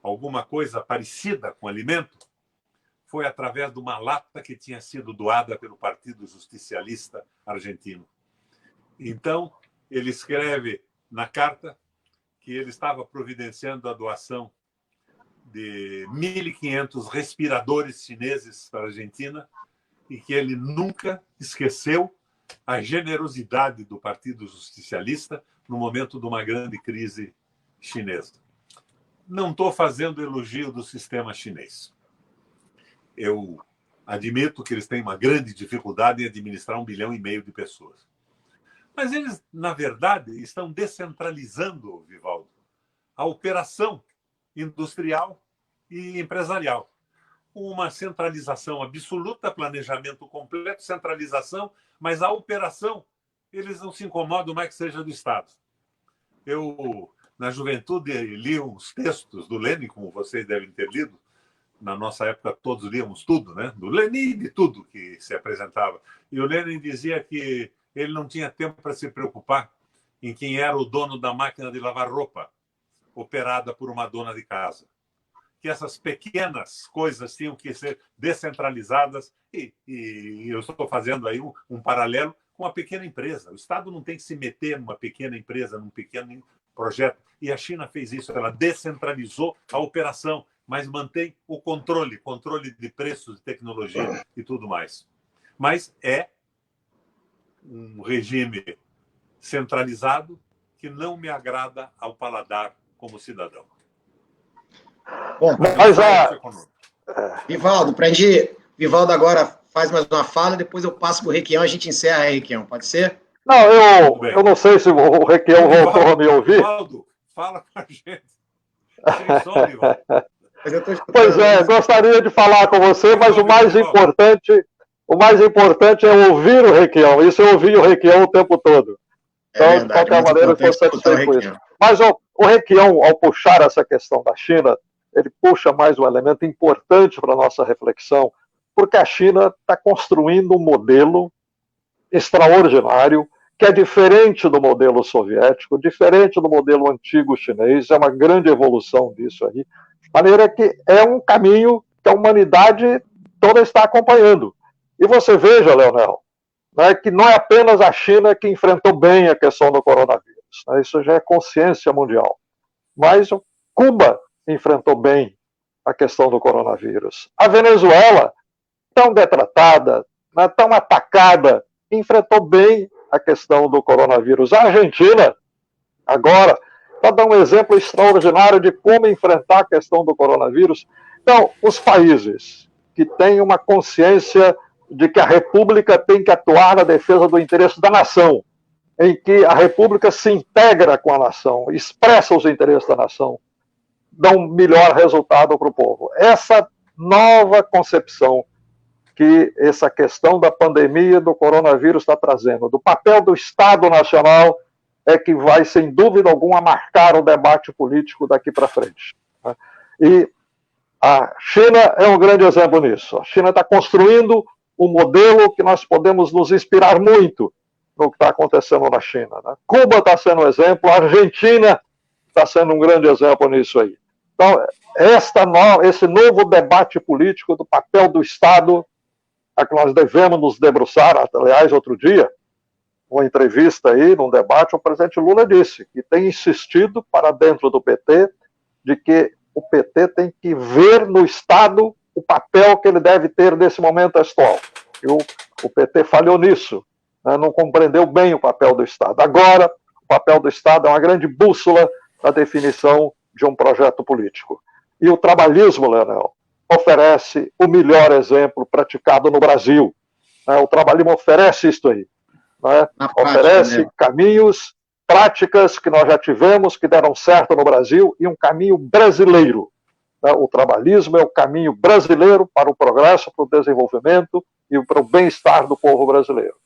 [SPEAKER 3] alguma coisa parecida com alimento, foi através de uma lata que tinha sido doada pelo Partido Justicialista argentino. Então, ele escreve na carta que ele estava providenciando a doação de 1.500 respiradores chineses para a Argentina e que ele nunca esqueceu a generosidade do Partido Justicialista no momento de uma grande crise chinesa. Não estou fazendo elogio do sistema chinês. Eu admito que eles têm uma grande dificuldade em administrar 1,5 bilhão de pessoas. Mas eles, na verdade, estão descentralizando, Vivaldo, a operação industrial e empresarial. Uma centralização absoluta, planejamento completo, centralização, mas a operação, eles não se incomodam mais que seja do Estado. Eu, na juventude, li uns textos do Lenin, como vocês devem ter lido. Na nossa época, todos líamos tudo, né? Do Lenin e de tudo que se apresentava. E o Lenin dizia que ele não tinha tempo para se preocupar em quem era o dono da máquina de lavar roupa, operada por uma dona de casa. Que essas pequenas coisas tinham que ser descentralizadas e eu estou fazendo aí um paralelo com a pequena empresa. O Estado não tem que se meter numa pequena empresa, num pequeno projeto. E a China fez isso, ela descentralizou a operação, mas mantém o controle de preços, de tecnologia e tudo mais. Mas é um regime centralizado que não me agrada ao paladar como cidadão.
[SPEAKER 1] Bom,
[SPEAKER 2] mas
[SPEAKER 1] Vivaldo, Vivaldo agora faz mais uma fala, depois eu passo para o Requião, a gente encerra aí, Requião, pode ser?
[SPEAKER 2] Não, eu não sei se o Requião voltou a me ouvir.
[SPEAKER 3] Vivaldo, fala com a gente. Sem som, Vivaldo.
[SPEAKER 2] Pois é, gostaria de falar com você, mas o mais importante é ouvir o Requião. Isso eu ouvi o Requião o tempo todo. Então, de qualquer maneira, eu estou satisfeito com isso. Mas o Requião, ao puxar essa questão da China, ele puxa mais um elemento importante para a nossa reflexão, porque a China está construindo um modelo extraordinário, que é diferente do modelo soviético, diferente do modelo antigo chinês, é uma grande evolução disso aí, de maneira que é um caminho que a humanidade toda está acompanhando. E você veja, Leonel, né, que não é apenas a China que enfrentou bem a questão do coronavírus, né, isso já é consciência mundial, mas Cuba enfrentou bem a questão do coronavírus. A Venezuela, tão detratada, né, tão atacada, enfrentou bem a questão do coronavírus. A Argentina, agora, para dar um exemplo extraordinário de como enfrentar a questão do coronavírus. Então, os países que têm uma consciência de que a República tem que atuar na defesa do interesse da nação, em que a República se integra com a nação, expressa os interesses da nação, dão um melhor resultado para o povo. Essa nova concepção que essa questão da pandemia do coronavírus está trazendo, do papel do Estado Nacional, é que vai, sem dúvida alguma, marcar o debate político daqui para frente. E a China é um grande exemplo nisso. A China está construindo um modelo que nós podemos nos inspirar muito no que está acontecendo na China. Cuba está sendo um exemplo, a Argentina está sendo um grande exemplo nisso aí. Então, esse novo debate político do papel do Estado a que nós devemos nos debruçar. Aliás, outro dia, uma entrevista aí, num debate, o presidente Lula disse que tem insistido para dentro do PT de que o PT tem que ver no Estado o papel que ele deve ter nesse momento atual. E o PT falhou nisso, né? Não compreendeu bem o papel do Estado. Agora, o papel do Estado é uma grande bússola na definição de um projeto político. E o trabalhismo, Leonel, oferece o melhor exemplo praticado no Brasil. Né? O trabalhismo oferece isso aí. Né? Oferece caminhos, práticas que nós já tivemos, que deram certo no Brasil, e um caminho brasileiro. Né? O trabalhismo é o caminho brasileiro para o progresso, para o desenvolvimento e para o bem-estar do povo brasileiro.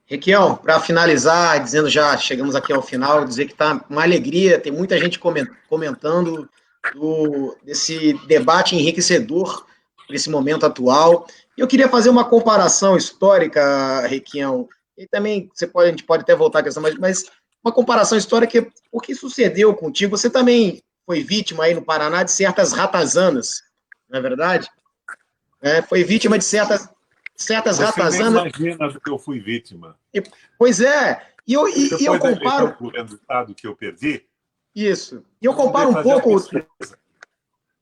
[SPEAKER 1] Requião, para finalizar, dizendo já, chegamos aqui ao final, dizer que está uma alegria, tem muita gente comentando desse debate enriquecedor nesse momento atual. Eu queria fazer uma comparação histórica, Requião, e também a gente pode até voltar à questão, mas uma comparação histórica, o que sucedeu contigo? Você também foi vítima aí no Paraná de certas ratazanas, não é verdade? Foi vítima de certas ratazanas.
[SPEAKER 3] Você nem imagina do que eu fui vítima.
[SPEAKER 1] Pois é. E eu comparo...
[SPEAKER 3] Depois do resultado que eu perdi...
[SPEAKER 1] Isso. E eu comparo um pouco...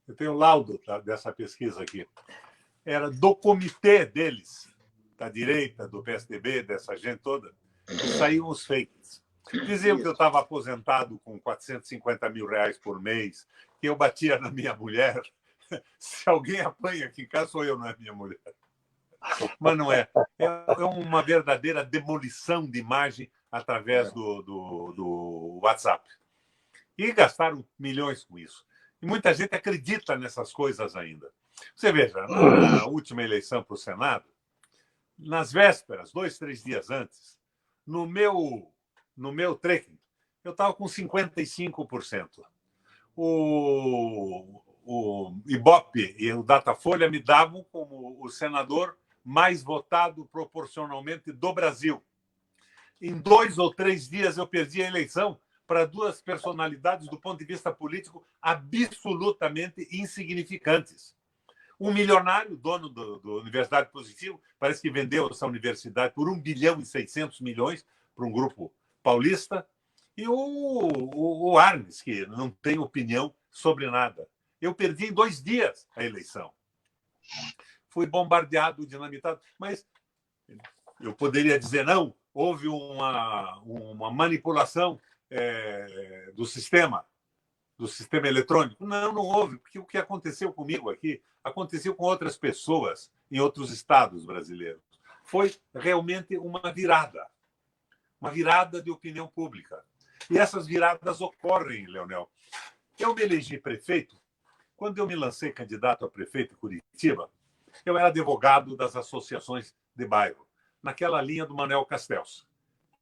[SPEAKER 3] Eu tenho o laudo dessa pesquisa aqui. Era do comitê deles, da direita, do PSDB, dessa gente toda, que saíam os fakes. Diziam que eu estava aposentado com R$450 mil por mês, que eu batia na minha mulher. Se alguém apanha aqui em casa, sou eu, não é minha mulher. Mas não é. É uma verdadeira demolição de imagem através do WhatsApp. E gastaram milhões com isso. E muita gente acredita nessas coisas ainda. Você veja, na última eleição para o Senado, nas vésperas, 2, 3 dias antes, no meu trekking, eu estava com 55%. O Ibope e o Datafolha me davam como o senador mais votado proporcionalmente do Brasil. Em 2 ou 3 dias eu perdi a eleição para 2 personalidades do ponto de vista político absolutamente insignificantes. Um milionário, dono do Universidade Positivo, parece que vendeu essa universidade por 1 bilhão e 600 milhões para um grupo paulista, e o Arnes, que não tem opinião sobre nada. Eu perdi em 2 dias a eleição. Fui bombardeado, dinamitado, mas eu poderia dizer não, houve uma manipulação do sistema eletrônico. Não houve, porque o que aconteceu comigo aqui aconteceu com outras pessoas em outros estados brasileiros. Foi realmente uma virada de opinião pública. E essas viradas ocorrem, Leonel. Eu me elegi prefeito. Quando eu me lancei candidato a prefeito em Curitiba, eu era advogado das associações de bairro, naquela linha do Manuel Castells,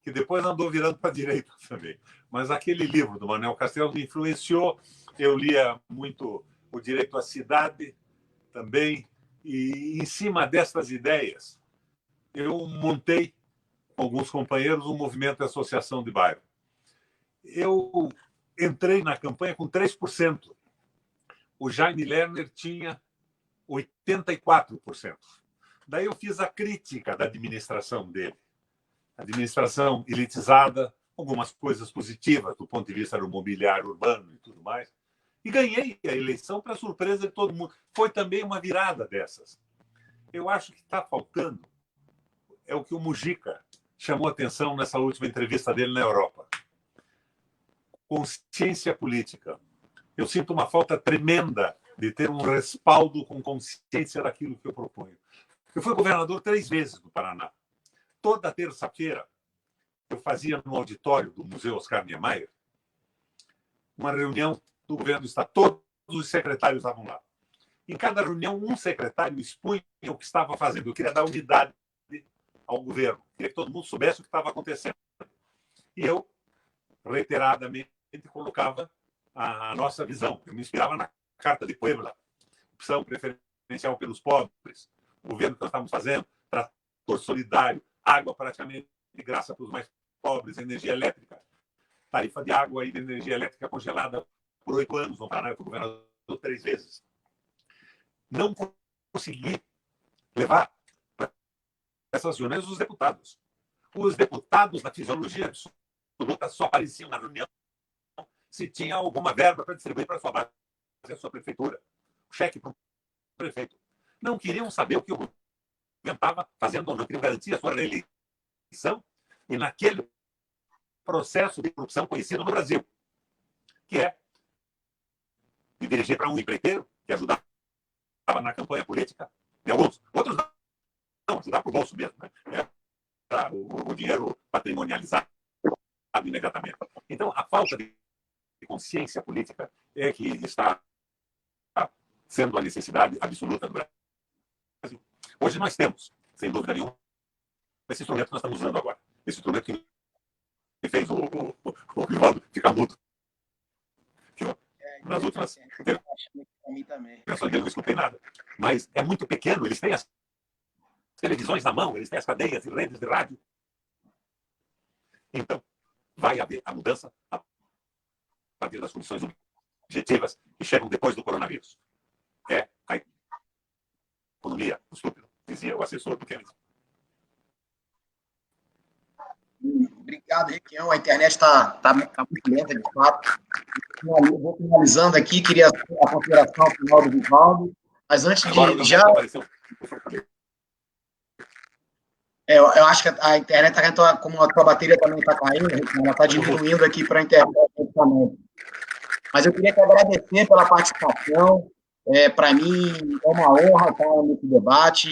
[SPEAKER 3] que depois andou virando para a direita também. Mas aquele livro do Manuel Castells me influenciou. Eu lia muito o Direito à Cidade também, e em cima dessas ideias, eu montei, com alguns companheiros, um movimento de associação de bairro. Eu entrei na campanha com 3%. O Jaime Lerner tinha 84%. Daí eu fiz a crítica da administração dele. Administração elitizada, algumas coisas positivas do ponto de vista do mobiliário urbano e tudo mais. E ganhei a eleição para surpresa de todo mundo. Foi também uma virada dessas. Eu acho que está faltando, é o que o Mujica chamou atenção nessa última entrevista dele na Europa. Consciência política. Eu sinto uma falta tremenda de ter um respaldo com consciência daquilo que eu proponho. Eu fui governador 3 vezes no Paraná. Toda terça-feira, eu fazia no auditório do Museu Oscar Niemeyer uma reunião do governo do Estado. Todos os secretários estavam lá. Em cada reunião, um secretário expunha o que estava fazendo. Eu queria dar unidade ao governo. Queria que todo mundo soubesse o que estava acontecendo. E eu, reiteradamente, colocava a nossa visão. Eu me inspirava na Carta de Puebla, opção preferencial pelos pobres, o governo que nós estamos fazendo, trator solidário, água praticamente de graça para os mais pobres, energia elétrica, tarifa de água e de energia elétrica congelada por 8 anos no Paraná. Eu fui governador 3 vezes. Não consegui levar para essas reuniões os deputados. Os deputados, na fisiologia absoluta, só apareciam na reunião se tinha alguma verba para distribuir para a sua base, a sua prefeitura. O cheque para o prefeito. Não queriam saber o que o governo estava fazendo ou não. Queriam garantir a sua reeleição e naquele processo de corrupção conhecido no Brasil, que é de dirigir para um empreiteiro que ajudava na campanha política de alguns. Outros não, ajudar por bolso mesmo. Né? O dinheiro patrimonializado imediatamente. Então, a falta de consciência política é que está sendo a necessidade absoluta do Brasil. Hoje nós temos, sem dúvida nenhuma, esse instrumento que nós estamos usando agora. Esse instrumento que fez o Rivaldo ficar mudo. Nas últimas intervenções dele não escutei nada. Mas é muito pequeno, eles têm as televisões na mão, eles têm as cadeias e redes de rádio. Então, vai haver a mudança a partir das condições objetivas que chegam depois do coronavírus. É a economia do estúpido, dizia o assessor do Kennedy.
[SPEAKER 1] Obrigado, Requião. A internet está muito lenta, de fato. Eu vou finalizando aqui, queria a consideração final do Vivaldo, mas antes de já... eu acho que a internet está caindo, como a tua bateria também está caindo, ela está diminuindo aqui para a internet também. Mas eu queria te agradecer pela participação. Para mim, é uma honra estar nesse debate.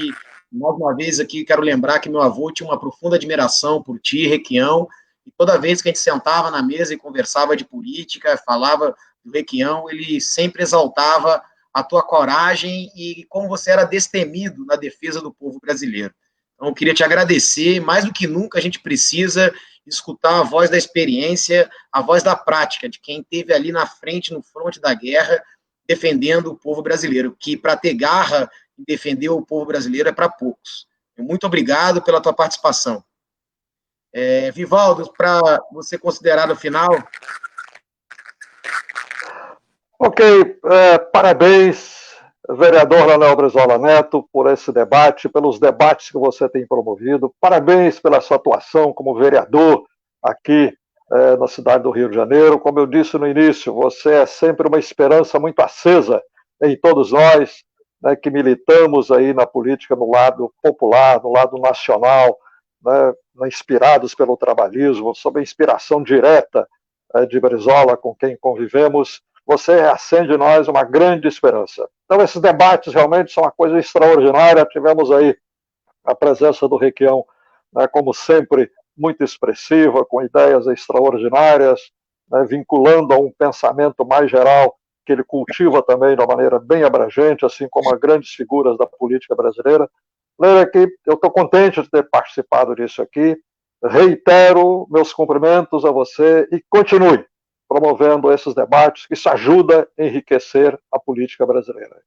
[SPEAKER 1] Mais uma vez aqui, quero lembrar que meu avô tinha uma profunda admiração por ti, Requião, e toda vez que a gente sentava na mesa e conversava de política, falava do Requião, ele sempre exaltava a tua coragem e como você era destemido na defesa do povo brasileiro. Então, eu queria te agradecer. Mais do que nunca, a gente precisa escutar a voz da experiência, a voz da prática, de quem esteve ali na frente, no fronte da guerra, defendendo o povo brasileiro, que para ter garra em defender o povo brasileiro é para poucos. Muito obrigado pela tua participação. Vivaldo, para você considerar no final.
[SPEAKER 2] Ok, parabéns, vereador Leonel Brizola Neto, por esse debate, pelos debates que você tem promovido. Parabéns pela sua atuação como vereador aqui na cidade do Rio de Janeiro. Como eu disse no início, você é sempre uma esperança muito acesa em todos nós, né, que militamos aí na política no lado popular, no lado nacional, né, inspirados pelo trabalhismo, sob a inspiração direta de Brizola, com quem convivemos. Você acende em nós uma grande esperança. Então, esses debates realmente são uma coisa extraordinária. Tivemos aí a presença do Requião, né, como sempre, muito expressiva, com ideias extraordinárias, né, vinculando a um pensamento mais geral que ele cultiva também de uma maneira bem abrangente, assim como as grandes figuras da política brasileira. Lembra que eu estou contente de ter participado disso aqui. Reitero meus cumprimentos a você e continue promovendo esses debates, que isso ajuda a enriquecer a política brasileira.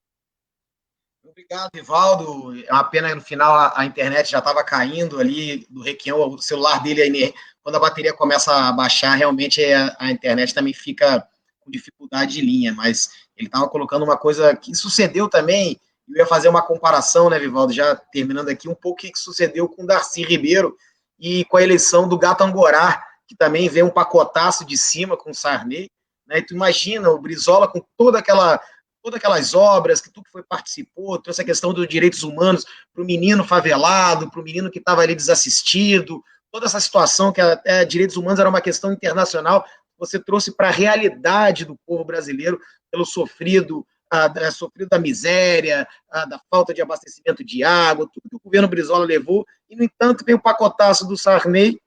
[SPEAKER 1] Obrigado, Vivaldo. É uma pena que no final a internet já estava caindo ali do Requião, o celular dele, quando a bateria começa a baixar, realmente a internet também fica com dificuldade de linha, mas ele estava colocando uma coisa que sucedeu também. Eu ia fazer uma comparação, né, Vivaldo, já terminando aqui, um pouco o que sucedeu com o Darcy Ribeiro e com a eleição do Gato Angorá, que também veio um pacotaço de cima com o Sarney, né? E tu imagina o Brizola com todas aquelas obras que tu que participou, trouxe a questão dos direitos humanos para o menino favelado, para o menino que estava ali desassistido, toda essa situação que até direitos humanos era uma questão internacional, você trouxe para a realidade do povo brasileiro pelo sofrido da miséria, da falta de abastecimento de água, tudo que o governo Brizola levou, e, no entanto, veio o pacotaço do Sarney,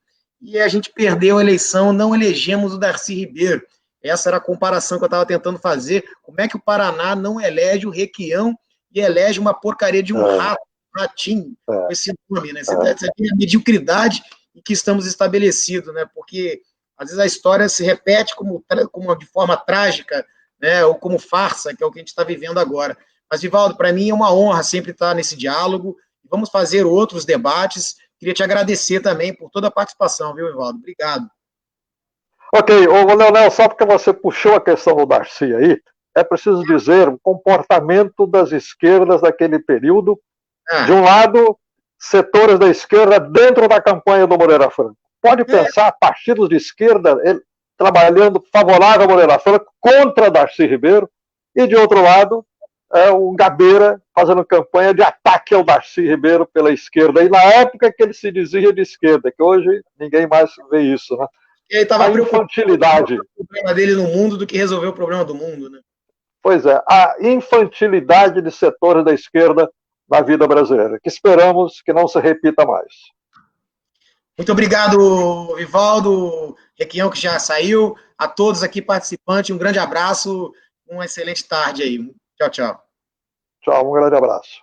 [SPEAKER 1] e a gente perdeu a eleição, não elegemos o Darcy Ribeiro. Essa era a comparação que eu estava tentando fazer. Como é que o Paraná não elege o Requião e elege uma porcaria de um ratinho, com esse nome, né? Você tem a mediocridade em que estamos estabelecidos, né? Porque, às vezes, a história se repete de forma trágica, né? Ou como farsa, que é o que a gente está vivendo agora. Mas, Vivaldo, para mim é uma honra sempre estar nesse diálogo. Vamos fazer outros debates. Queria te agradecer também por toda a participação, viu, Vivaldo? Obrigado.
[SPEAKER 2] Ok, Leonel, só porque você puxou a questão do Darcy aí, é preciso dizer o comportamento das esquerdas daquele período De um lado, setores da esquerda dentro da campanha do Moreira Franco. Pode pensar partidos de esquerda trabalhando favorável ao Moreira Franco contra Darcy Ribeiro, e de outro lado, o Gabeira fazendo campanha de ataque ao Darcy Ribeiro pela esquerda, e na época que ele se dizia de esquerda, que hoje ninguém mais vê isso, né?
[SPEAKER 1] E ele estava
[SPEAKER 2] infantilidade.
[SPEAKER 1] O problema dele no mundo do que resolver o problema do mundo, né?
[SPEAKER 2] Pois é, a infantilidade de setores da esquerda na vida brasileira, que esperamos que não se repita mais.
[SPEAKER 1] Muito obrigado, Vivaldo, Requião, que já saiu, a todos aqui participantes, um grande abraço, uma excelente tarde aí. Tchau, tchau.
[SPEAKER 2] Tchau, um grande abraço.